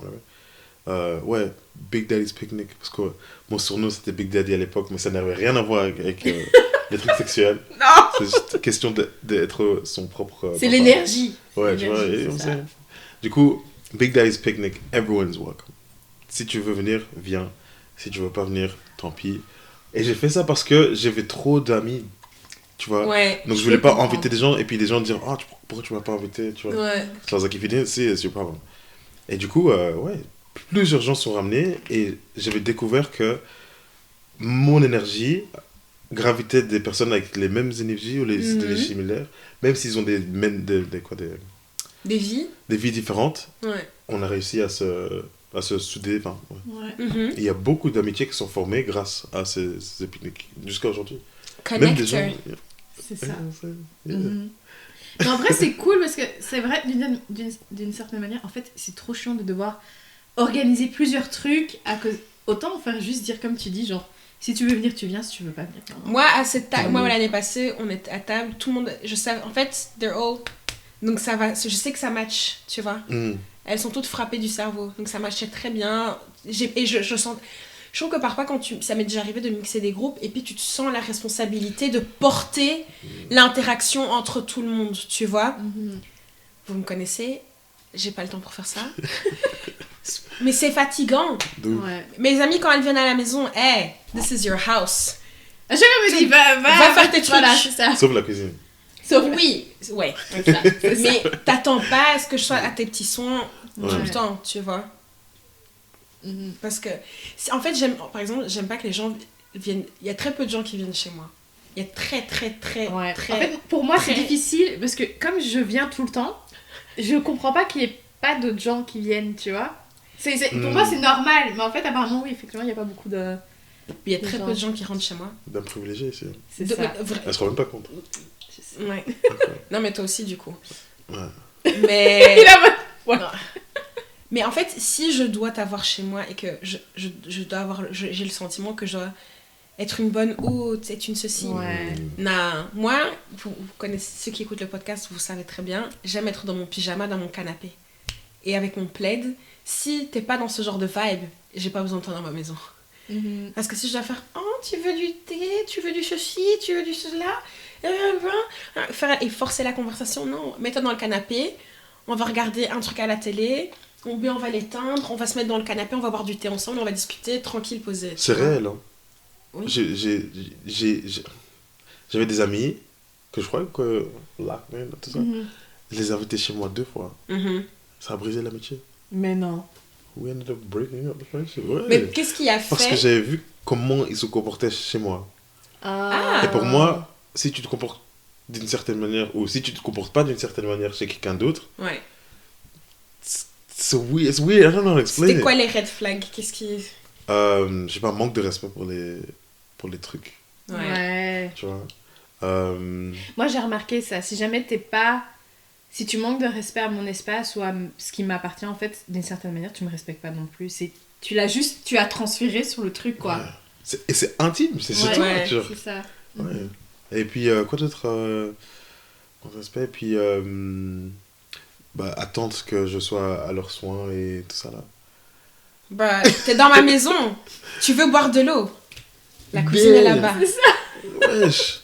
ouais, Big Daddy's Picnic, parce que mon surnom c'était Big Daddy à l'époque, mais ça n'avait rien à voir avec les trucs sexuels. Non. C'est juste question d'être son propre... c'est papa. l'énergie. Ouais, tu vois, du coup, Big Daddy's Picnic, everyone's welcome. Si tu veux venir, viens. Si tu veux pas venir, tant pis. Et j'ai fait ça parce que j'avais trop d'amis, tu vois. Ouais, donc je voulais pas inviter des gens et puis des gens dire ah pourquoi tu m'as pas invité, tu vois. Ouais. So I was like, if you didn't see it, it's your problem. Et du coup, ouais, plusieurs gens sont ramenés et j'avais découvert que mon énergie gravitait des personnes avec les mêmes énergies ou les idées similaires, même s'ils ont des vies différentes. Ouais. On a réussi à se souder. Enfin, ouais. Ouais. Il y a beaucoup d'amitiés qui sont formées grâce à ces pique-niques jusqu'à aujourd'hui. Connector. Même des gens, C'est ça. Yeah. Mais en vrai, c'est cool parce que c'est vrai, d'une certaine manière, en fait, c'est trop chiant de devoir organiser plusieurs trucs à cause. Autant faire juste dire comme tu dis, genre, si tu veux venir, tu viens, si tu veux pas venir. Moi, moi l'année passée, on était à table, tout le monde, je savais, en fait, they're all, donc ça va, je sais que ça match, tu vois. Elles sont toutes frappées du cerveau, donc ça matchait très bien. Et je sens, je trouve que parfois, ça m'est déjà arrivé de mixer des groupes, et puis tu te sens la responsabilité de porter l'interaction entre tout le monde, tu vois. Vous me connaissez, j'ai pas le temps pour faire ça. Mais c'est fatigant. Ouais. Mes amis, quand elles viennent à la maison, hey, this is your house. À chaque fois, me dit, va faire tes trucs. Voilà, c'est ça. Sauf la cuisine. Oui, ouais. Mais t'attends pas à ce que je sois à tes petits soins tout le temps, tu vois. Parce que, en fait, par exemple, j'aime pas que les gens viennent. Il y a très peu de gens qui viennent chez moi. Il y a très. En fait, pour moi, c'est difficile parce que comme je viens tout le temps, je comprends pas qu'il y ait pas d'autres gens qui viennent, tu vois. Pour moi, c'est normal, mais en fait, apparemment, oui, effectivement, il y a pas beaucoup de. Il y a très peu de gens qui rentrent chez moi. D'un privilégié ici. C'est ça. Elle se rend même pas compte. Ouais. Non, mais toi aussi, du coup. Ouais. Mais. Ouais. Mais en fait, si je dois t'avoir chez moi et que je dois avoir. J'ai le sentiment que je dois être une bonne hôte, être une ceci. Ouais. Non, moi, vous connaissez, ceux qui écoutent le podcast, vous savez très bien, j'aime être dans mon pyjama, dans mon canapé. Et avec mon plaid. Si t'es pas dans ce genre de vibe, j'ai pas besoin de toi dans ma maison. Parce que si je dois faire oh, tu veux du thé, tu veux du ceci, tu veux du cela, et forcer la conversation, non. Mets-toi dans le canapé, on va regarder un truc à la télé, ou bien on va l'éteindre, on va se mettre dans le canapé, on va boire du thé ensemble, on va discuter tranquille, posé. C'est réel, hein. Oui. J'avais des amis que je crois que Lockman, tout ça, je les ai invités chez moi 2 fois. Ça a brisé l'amitié. Mais non. We ended up breaking up the friendship. Ouais. Mais qu'est-ce qu'il a fait? Parce que j'avais vu comment ils se comportaient chez moi. Ah. Et pour moi, si tu te comportes d'une certaine manière, ou si tu te comportes pas d'une certaine manière chez quelqu'un d'autre, ouais. It's weird, I don't know how to explain. C'était quoi les red flags? Qu'est-ce qui... je sais pas, manque de respect pour les trucs. Ouais. Tu vois. Moi, j'ai remarqué ça. Si jamais t'es pas... Si tu manques de respect à mon espace ou à ce qui m'appartient, en fait, d'une certaine manière, tu me respectes pas non plus. Tu as transféré sur le truc, quoi. Ouais. Et c'est intime, c'est toi, tu vois. C'est ça. Ouais. Et puis, quoi d'autre respect, et puis, attendre que je sois à leurs soins et tout ça, là. Bah, t'es dans ma maison. Tu veux boire de l'eau. La cuisine est là-bas. C'est ça. Wesh.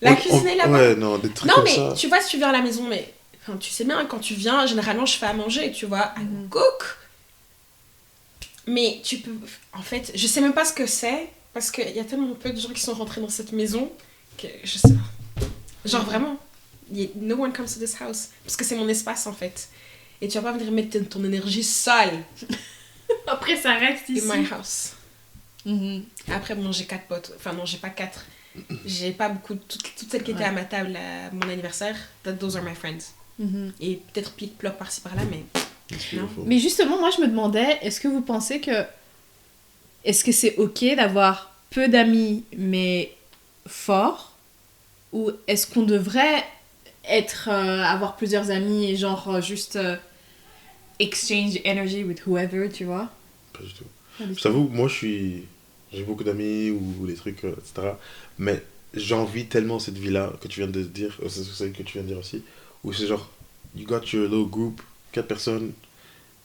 La cuisine est là-bas. Ouais, non, des trucs non, comme mais ça. tu vois, si tu viens à la maison, mais... Enfin, tu sais bien, quand tu viens, généralement, je fais à manger, tu vois. I cook. Mais tu peux... En fait, je sais même pas ce que c'est, parce qu'il y a tellement peu de gens qui sont rentrés dans cette maison, que je sais pas. Genre, vraiment, no one comes to this house. Parce que c'est mon espace, en fait. Et tu vas pas venir mettre ton énergie seule. Après, ça reste ici. In my house. Après, bon, j'ai 4 potes. Enfin, non, j'ai pas 4. J'ai pas beaucoup... Toutes celles qui étaient à ma table à mon anniversaire, those are my friends. Et peut-être pic-ploc par-ci par-là, mais non. Mais justement, moi je me demandais, est-ce que vous pensez que... Est-ce que c'est ok d'avoir peu d'amis mais forts? Ou est-ce qu'on devrait avoir plusieurs amis et genre juste exchange energy with whoever, tu vois? Pas du tout. Je t'avoue, moi j'ai beaucoup d'amis ou les trucs, etc. Mais j'envie tellement cette vie-là que tu viens de dire, c'est celle que tu viens de dire aussi, où c'est genre, you got your little group, 4 personnes,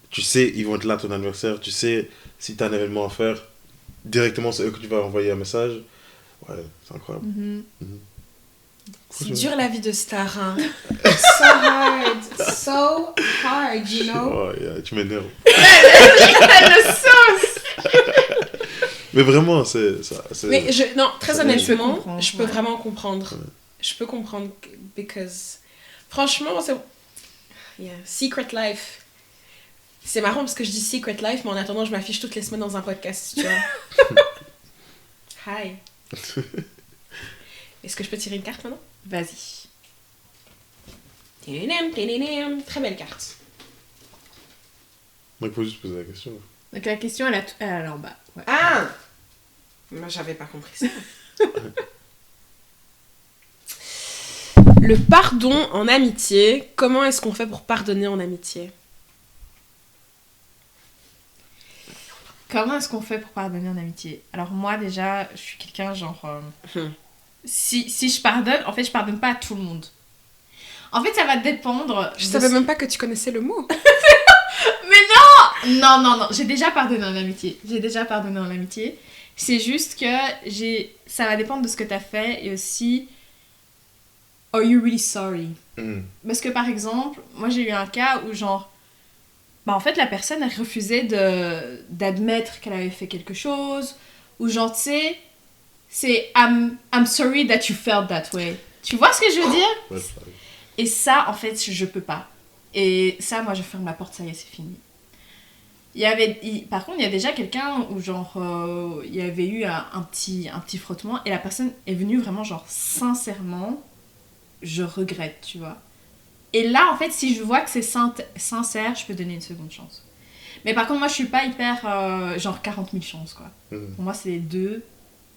tu sais, ils vont être là à ton anniversaire, tu sais, si t'as un événement à faire, directement, c'est eux que tu vas envoyer un message. Ouais, c'est incroyable. C'est dur la vie de star, hein. So hard, you know. Oh, yeah, tu m'énerves. Le sauce. Mais vraiment, c'est ça. Mais non, très ça, honnêtement, je peux ouais. vraiment comprendre. Ouais. Je peux comprendre, because franchement, c'est... Yeah. Secret Life. C'est marrant parce que je dis Secret Life, mais en attendant, je m'affiche toutes les semaines dans un podcast, tu vois. Hi. Est-ce que je peux tirer une carte maintenant? Vas-y. Très belle carte. Donc, il faut juste poser la question. Donc la question, elle est en bas. Ouais. Ah! Moi, j'avais pas compris ça. Le pardon en amitié, comment est-ce qu'on fait pour pardonner en amitié? Comment est-ce qu'on fait pour pardonner en amitié? Alors moi, déjà, je suis quelqu'un genre... Si je pardonne, en fait, je pardonne pas à tout le monde. En fait, ça va dépendre... Je savais même pas que tu connaissais le mot. Mais non! Non, j'ai déjà pardonné en amitié. C'est juste que ça va dépendre de ce que t'as fait et aussi... Are you really sorry? Parce que par exemple, moi j'ai eu un cas où genre... Bah en fait la personne elle refusait d'admettre qu'elle avait fait quelque chose. Ou genre tu sais... C'est I'm sorry that you felt that way. Tu vois ce que je veux dire? Ouais, et ça en fait je peux pas. Et ça moi je ferme la porte, ça y est c'est fini. Par contre, il y a déjà quelqu'un où genre il y avait eu un petit frottement et la personne est venue vraiment genre sincèrement, je regrette, tu vois. Et là, en fait, si je vois que c'est sincère, je peux donner une seconde chance. Mais par contre, moi, je suis pas hyper genre 40 000 chances, quoi. Pour moi, c'est 2,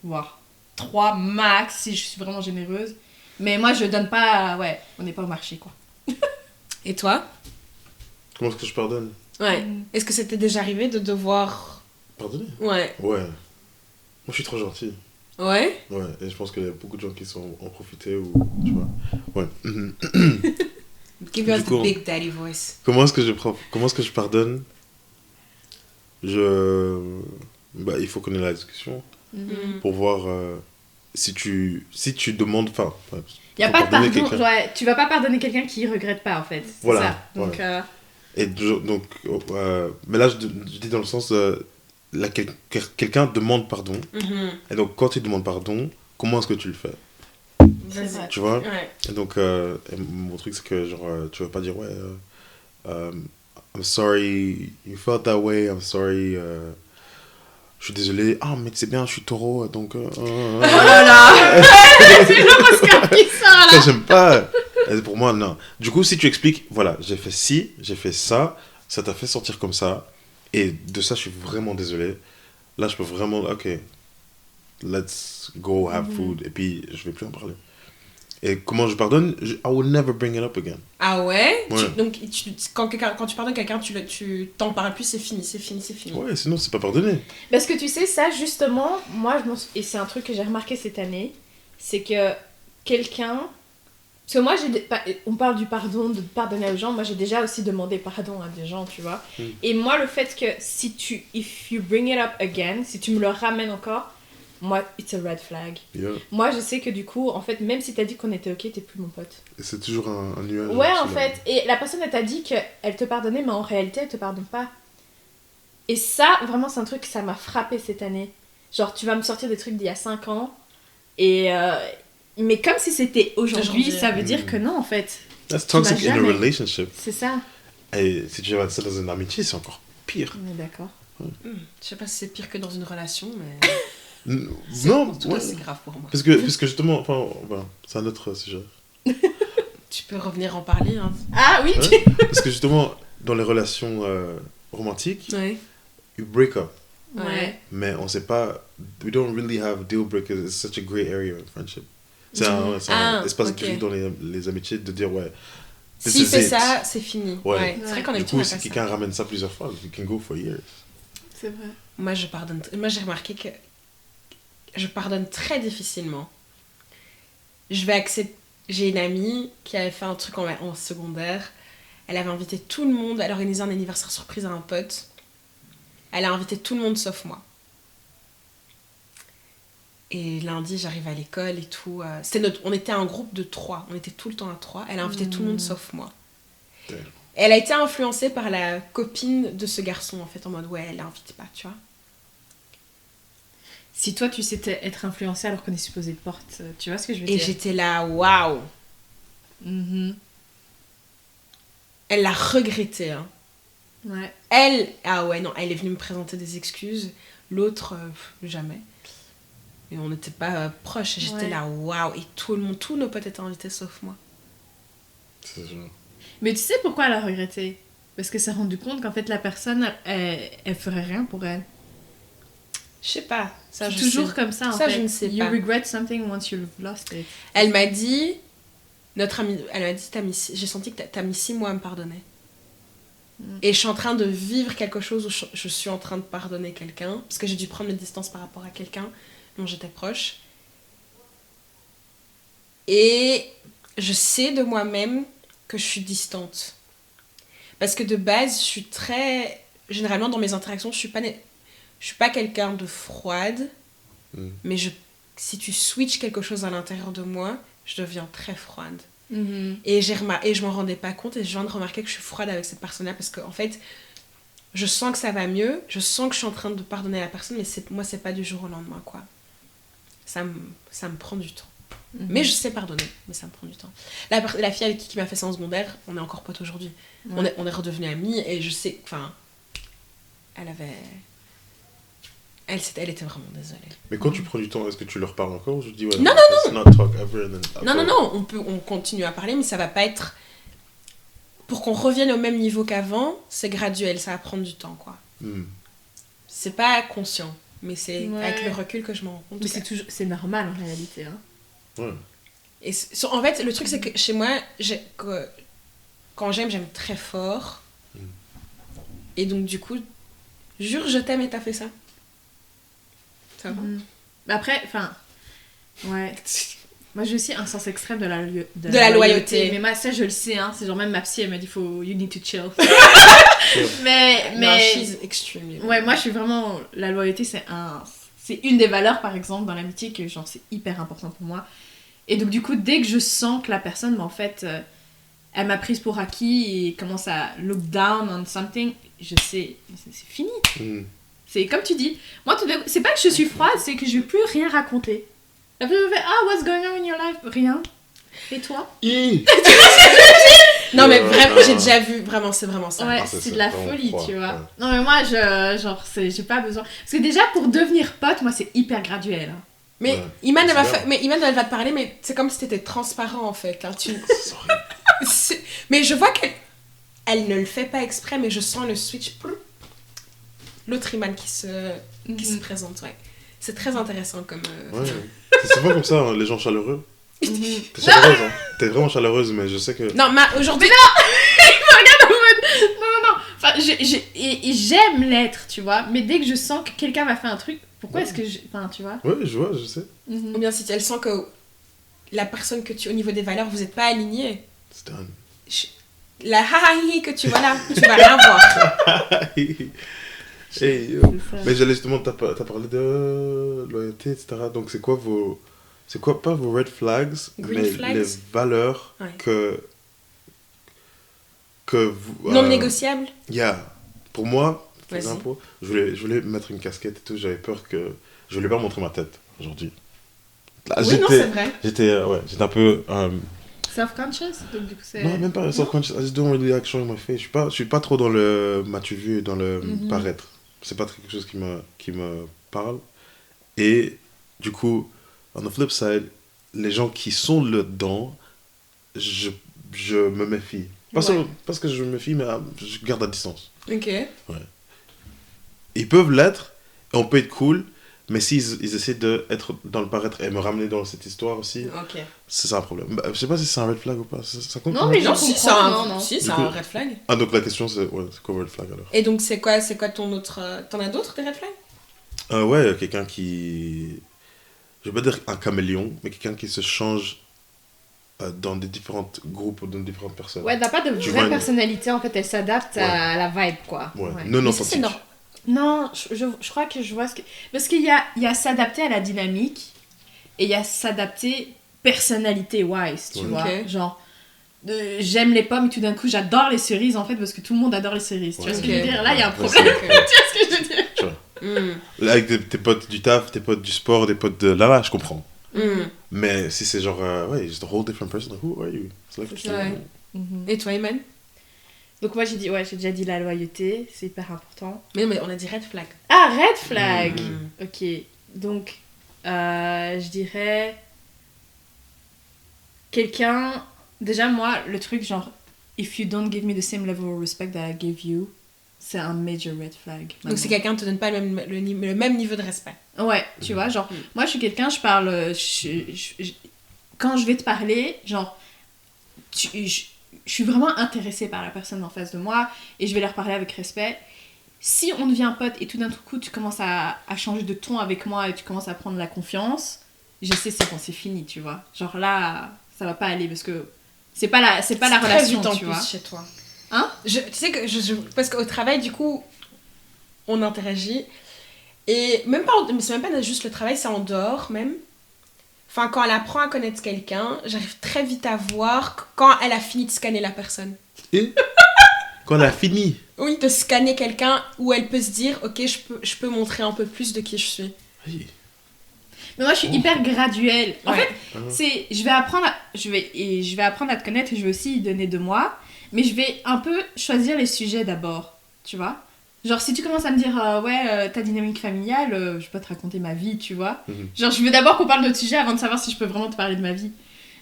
voire 3 max si je suis vraiment généreuse. Mais moi, je donne pas... Ouais, on n'est pas au marché, quoi. Et toi? Comment est-ce que je pardonne? Ouais. Est-ce que c'était déjà arrivé de devoir... Pardonner? Ouais. Ouais. Moi, je suis trop gentil. Ouais? Ouais, et je pense qu'il y a beaucoup de gens qui sont en profité ou... Tu vois? Ouais. Give us the big daddy voice. Comment est-ce que je pardonne? Bah, il faut qu'on ait la discussion pour voir si tu demandes... Enfin, ouais, il n'y a pas de pardon. Ouais, tu vas pas pardonner quelqu'un qui regrette pas, en fait. C'est voilà, ça. Donc... voilà. Et donc, mais là, je dis dans le sens, quelqu'un demande pardon. Et donc, quand il demande pardon, comment est-ce que tu le fais? Vas-y. Tu vois? Ouais. Et donc, mon truc, c'est que genre, tu vas pas dire, ouais, I'm sorry you felt that way, I'm sorry, je suis désolé, mais c'est bien, je suis taureau, donc... Oh là là. C'est le Oscar qui sort, là. J'aime pas. Pour moi, non. Du coup, si tu expliques, voilà, j'ai fait ci, j'ai fait ça, ça t'a fait sentir comme ça, et de ça, je suis vraiment désolé. Là, je peux vraiment, ok, let's go have food, et puis je vais plus en parler. Et comment je pardonne? I will never bring it up again. Ah ouais? Ouais. Donc, quand tu pardonnes quelqu'un, tu t'en parles plus, c'est fini. Ouais, sinon, c'est pas pardonner. Parce que tu sais, ça, justement, moi, et c'est un truc que j'ai remarqué cette année, c'est que quelqu'un... Parce que moi, on parle du pardon, de pardonner aux gens. Moi, j'ai déjà aussi demandé pardon à des gens, tu vois. Et moi, le fait que if you bring it up again, si tu me le ramènes encore, moi, it's a red flag. Yeah. Moi, je sais que du coup, en fait, même si t'as dit qu'on était ok, t'es plus mon pote. Et c'est toujours un nuage. Ouais, en fait. Et la personne, elle t'a dit qu'elle te pardonnait, mais en réalité, elle te pardonne pas. Et ça, vraiment, c'est un truc que ça m'a frappé cette année. Genre, tu vas me sortir des trucs d'il y a 5 ans. Mais comme si c'était aujourd'hui, ça veut dire que non, en fait. That's toxic in a relationship. C'est ça. Et si tu vas ça dans une amitié, c'est encore pire. On est d'accord. Je sais pas si c'est pire que dans une relation, mais... Non, en tout cas, c'est grave pour moi. Parce que justement, enfin, voilà, c'est un autre sujet. Tu peux revenir en parler, hein. Ah oui, ouais, parce que justement, dans les relations romantiques, ouais. You break up. Ouais. Mais on sait pas, we don't really have deal breakers, it's such a grey area in friendship. C'est un espace gris dans les amitiés de dire, ouais. S'il fait ça, c'est fini. Ouais. C'est vrai qu'on du coup, si quelqu'un ramène ça plusieurs fois, you can go for years. C'est vrai. Moi, j'ai remarqué que je pardonne très difficilement. je vais accepter... J'ai une amie qui avait fait un truc en secondaire. Elle avait invité tout le monde. Elle organisait un anniversaire surprise à un pote. Elle a invité tout le monde sauf moi. Et lundi, j'arrive à l'école et tout. On était un groupe de 3. On était tout le temps à 3. Elle a invité tout le monde sauf moi. Elle a été influencée par la copine de ce garçon, en fait, en mode, ouais, elle l'invite pas, tu vois. Si toi, tu sais être influencée alors qu'on est supposé de porte, tu vois ce que je veux dire? Et j'étais là, waouh. Elle l'a regretté, hein. Ouais. Ah ouais, non, elle est venue me présenter des excuses. L'autre, jamais. Et on n'était pas proches. J'étais là, waouh. Et tout le monde, tous nos potes étaient invités sauf moi. C'est sûr. Mais tu sais pourquoi elle a regretté? Parce qu'elle s'est rendue compte qu'en fait, la personne, elle ferait rien pour elle. Je sais pas. C'est toujours comme ça, en fait. Ça, je ne sais pas. You regret something once you've lost it. Elle m'a dit... Notre amie... Elle m'a dit, j'ai senti que t'as mis 6 mois à me pardonner. Et je suis en train de vivre quelque chose où je suis en train de pardonner quelqu'un. Parce que j'ai dû prendre mes distances par rapport à quelqu'un dont j'étais proche. Et je sais de moi-même que je suis distante. Parce que de base, je suis très... Généralement, dans mes interactions, je suis pas quelqu'un de froide. Mais si tu switches quelque chose à l'intérieur de moi, je deviens très froide. Et je m'en rendais pas compte. Et je viens de remarquer que je suis froide avec cette personne-là. Parce qu'en fait, je sens que ça va mieux. Je sens que je suis en train de pardonner la personne. Mais moi, c'est pas du jour au lendemain, quoi. Ça me prend du temps. Mais je sais pardonner, mais ça me prend du temps. La fille avec qui m'a fait ça en secondaire, on est encore potes aujourd'hui. Ouais. On est redevenus amis et je sais, enfin, elle était vraiment désolée. Mais quand tu prends du temps, est-ce que tu leur parles encore ou je dis ouais, non. Non, on continue à parler, mais ça va pas être... Pour qu'on revienne au même niveau qu'avant, c'est graduel, ça va prendre du temps, quoi. C'est pas conscient, mais c'est avec le recul que je m'en rends compte. Mais c'est normal en réalité, hein. Ouais. Et en fait, le truc, c'est que chez moi, quand j'aime très fort. Et donc, du coup, jure, je t'aime et t'as fait ça. Ça va. Mais après, enfin, ouais. Moi, j'ai aussi un sens extrême de la loyauté. Mais moi, ça, je le sais, hein. C'est genre, même ma psy, elle m'a dit, you need to chill. mais... Non, she's extremely. Ouais, moi, je suis vraiment... La loyauté, c'est une des valeurs, par exemple, dans l'amitié, que genre, c'est hyper important pour moi. Et donc, du coup, dès que je sens que la personne, en fait, elle m'a prise pour acquis et commence à look down on something, je sais, c'est fini. C'est comme tu dis. Moi, c'est pas que je suis froide, c'est que je vais plus rien raconter. La personne me fait, what's going on in your life? Rien. Et toi? Non, mais vraiment, j'ai déjà vu, vraiment, c'est vraiment ça. Ouais, c'est de la folie, tu vois. Ouais. Non, mais moi, j'ai pas besoin. Parce que déjà, pour devenir pote, moi, c'est hyper graduel. Hein. Mais Iman, elle va te parler, mais c'est comme si t'étais transparent, en fait. Hein. Mais je vois qu'elle ne le fait pas exprès, mais je sens le switch. L'autre Iman qui se présente, ouais. C'est très intéressant comme... Ouais, c'est souvent comme ça, hein, les gens chaleureux. T'es chaleureuse, hein. T'es vraiment chaleureuse, mais je sais que... Non, aujourd'hui... Mais non. Il me regarde en mode... Non. Enfin, j'aime l'être, tu vois. Mais dès que je sens que quelqu'un m'a fait un truc, pourquoi est-ce que je... Enfin, tu vois. Ouais, je vois, je sais. Ou bien si elle sent que la personne que au niveau des valeurs, vous n'êtes pas alignés. C'est done. La ha-ha-hi que tu vois là, tu vas rien voir. Hey, mais j'allais justement, t'as parlé de loyauté, etc. Donc c'est quoi pas vos red flags, mais les valeurs que vous... Non négociables. Pour moi, par exemple, je voulais mettre une casquette et tout, j'avais peur que... Je voulais pas montrer ma tête aujourd'hui. Là, non, c'est vrai. J'étais un peu... Self-conscious? Donc, du coup, c'est... Non, même pas self-conscious. I just don't really like showing my face. Je suis pas trop dans le m'as-tu vu, dans le paraître. C'est pas quelque chose qui me parle. Et du coup, on the flip side, les gens qui sont là-dedans, je me méfie. Pas seulement parce que je me méfie, mais je garde à distance. Ok. Ouais. Ils peuvent l'être, et on peut être cool, mais s'ils essaient d'être dans le paraître et me ramener dans cette histoire aussi, c'est ça un problème. Je sais pas si c'est un red flag ou pas. Ça compte. Non, mais non, si, c'est un red flag. Ah, donc la question c'est quoi red flag alors? Et donc c'est quoi ton autre... T'en as d'autres des red flags? Ouais, quelqu'un qui... Je vais pas dire un caméléon, mais quelqu'un qui se change dans des différents groupes ou dans différentes personnes. Ouais, t'as pas de vraie personnalité, en fait, elle s'adapte à la vibe, quoi. Ouais. Non authentique. Non, je crois que je vois ce que... Parce qu'il y a s'adapter à la dynamique et il y a s'adapter personnalité-wise, tu vois. Genre, j'aime les pommes et tout d'un coup, j'adore les cerises, en fait, parce que tout le monde adore les cerises. Tu vois ce que je veux dire? Là, il y a un problème. Tu vois ce que je veux dire? Tu vois. Là, avec tes potes du taf, tes potes du sport, des potes de... Là, je comprends. Mais si c'est genre, just a whole different person, who are you? Et toi, Iman? Donc moi j'ai déjà dit la loyauté, c'est hyper important. Mais on a dit red flag. Ah, red flag. Ok, donc je dirais quelqu'un. Déjà moi le truc genre if you don't give me the same level of respect that I give you, c'est un major red flag. Donc si quelqu'un te donne pas le même niveau de respect. Ouais, tu vois, genre moi je suis quelqu'un, je parle, quand je vais te parler, genre je suis vraiment intéressée par la personne en face de moi et je vais leur parler avec respect. Si on devient pote et tout d'un coup tu commences à changer de ton avec moi et tu commences à prendre la confiance, je sais c'est quand c'est fini, tu vois. Genre là, ça va pas aller parce que c'est pas la relation, très tu vois. Chez toi. Hein? Tu sais que parce qu'au travail du coup on interagit et mais c'est même pas juste le travail, c'est en dehors même. Enfin, quand elle apprend à connaître quelqu'un, j'arrive très vite à voir quand elle a fini de scanner la personne. Et quand elle a fini? Oui, de scanner quelqu'un où elle peut se dire, ok, je peux montrer un peu plus de qui je suis. Oui. Mais moi, je suis hyper graduelle. En fait, c'est, je vais apprendre à te connaître et je vais aussi y donner de moi. Mais je vais un peu choisir les sujets d'abord, tu vois. Genre, si tu commences à me dire, ta dynamique familiale, je vais pas te raconter ma vie, tu vois. Genre, je veux d'abord qu'on parle de notre sujet avant de savoir si je peux vraiment te parler de ma vie.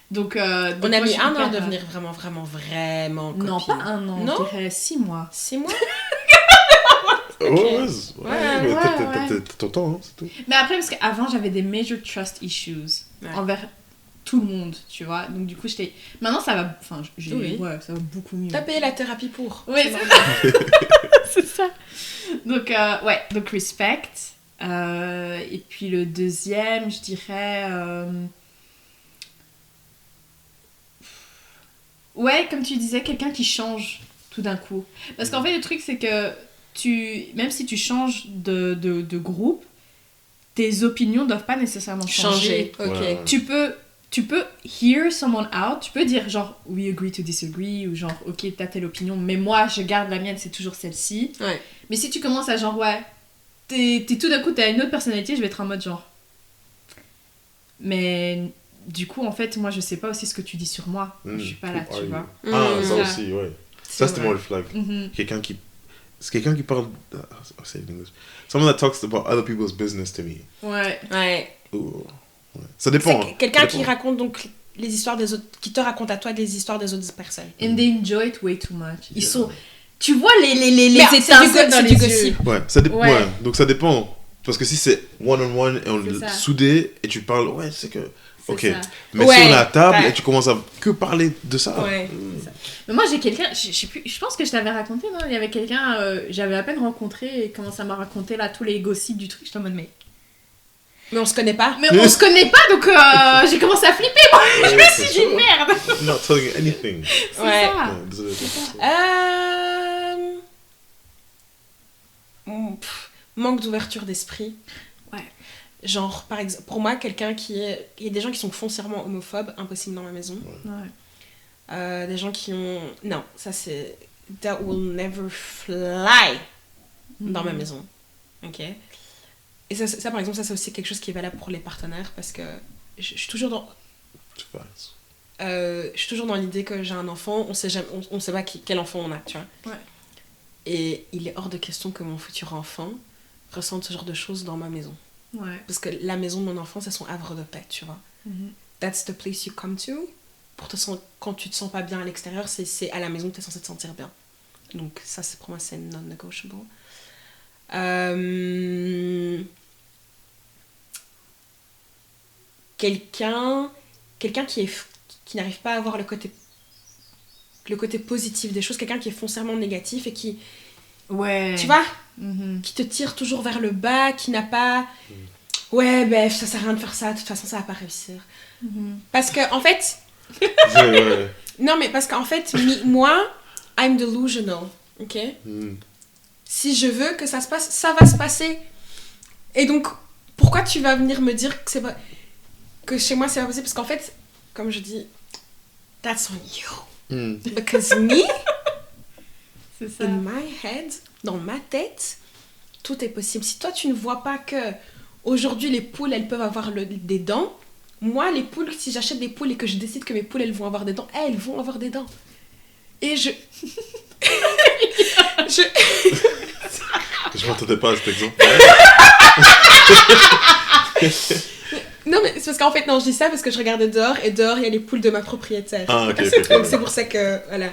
Donc on a mis un an à devenir vraiment copine. Non, pas un an, je dirais 6 mois. 6 mois? Ouais, t'as ton temps, hein, c'est tout. Mais après, parce qu'avant, j'avais des major trust issues envers tout le monde, tu vois. Donc du coup, maintenant, ça va... Enfin, ça va beaucoup mieux. T'as payé la thérapie pour. Oui, c'est ça. Donc, donc respect. Et puis le deuxième, je dirais... Ouais, comme tu disais, quelqu'un qui change tout d'un coup. Parce qu'en fait, le truc, c'est que même si tu changes de groupe, tes opinions doivent pas nécessairement changer. Ok. Tu peux hear someone out, tu peux dire genre we agree to disagree ou genre ok t'as telle opinion mais moi je garde la mienne, c'est toujours celle-ci. Ouais. Mais si tu commences à genre t'es tout d'un coup t'as une autre personnalité, je vais être en mode genre mais du coup en fait moi je sais pas aussi ce que tu dis sur moi, je suis pas là, tu vois. Ça aussi, ouais. Ça c'était mon flag. Quelqu'un qui parle I'll say it in English. Someone that talks about other people's business to me. Ouais. Ooh. Ouais. Ça dépend. Quelqu'un qui raconte donc les histoires des autres, qui te raconte à toi des histoires des autres personnes. And they enjoy it way too much. Ils sont, tu vois les étincelles dans les yeux. Ouais, ça dépend. Ouais. Donc ça dépend. Parce que si c'est one-on-one et on soudé et tu parles, c'est que. Ok. Ça. Mais si on est à table et tu commences à que parler de ça. Ouais. Mais moi j'ai quelqu'un, je pense que je t'avais raconté, non? Il y avait quelqu'un, j'avais à peine rencontré et commence à me raconter là tous les gossips du truc. J'étais en mode mais on se connaît pas. Mais on se connaît pas, donc j'ai commencé à flipper, moi. Je me suis dit, merde. Not telling you anything. C'est ça. Manque d'ouverture d'esprit. Ouais. Genre, par exemple, pour moi, quelqu'un qui est... Il y a des gens qui sont foncièrement homophobes, impossible dans ma maison. Ouais. Des gens qui ont... Non, ça c'est... That will never fly dans ma maison. Ok. Et ça, par exemple, ça c'est aussi quelque chose qui est valable pour les partenaires parce que je suis toujours dans... je suis toujours dans l'idée que j'ai un enfant, on sait pas quel enfant on a, tu vois. Ouais. Et il est hors de question que mon futur enfant ressente ce genre de choses dans ma maison. Ouais. Parce que la maison de mon enfant, c'est son havre de paix, tu vois. That's the place you come to. Quand tu te sens pas bien à l'extérieur, c'est à la maison que tu es censé te sentir bien. Donc ça, pour moi, c'est non-negotiable. Quelqu'un qui n'arrive pas à avoir le côté positif des choses, quelqu'un qui est foncièrement négatif et qui... Ouais. Tu vois qui te tire toujours vers le bas, qui n'a pas... Ouais, ça sert à rien de faire ça, de toute façon, ça va pas réussir. Parce que, en fait, Non, mais parce qu'en fait, moi, I'm delusional, ok? Si je veux que ça se passe, ça va se passer. Et donc, pourquoi tu vas venir me dire que c'est pas... que chez moi c'est pas possible? Parce qu'en fait, comme je dis, that's on you. Because me, c'est ça. in my head, dans ma tête, tout est possible. Si toi tu ne vois pas que aujourd'hui les poules elles peuvent avoir des dents, moi les poules, si j'achète des poules et que je décide que mes poules elles vont avoir des dents, elles vont avoir des dents. Et je m'attendais pas à cet exemple. Non, mais c'est parce qu'en fait, non, je dis ça parce que je regardais dehors et dehors il y a les poules de ma propriétaire. Ah, ok. Donc c'est pour ça que, voilà.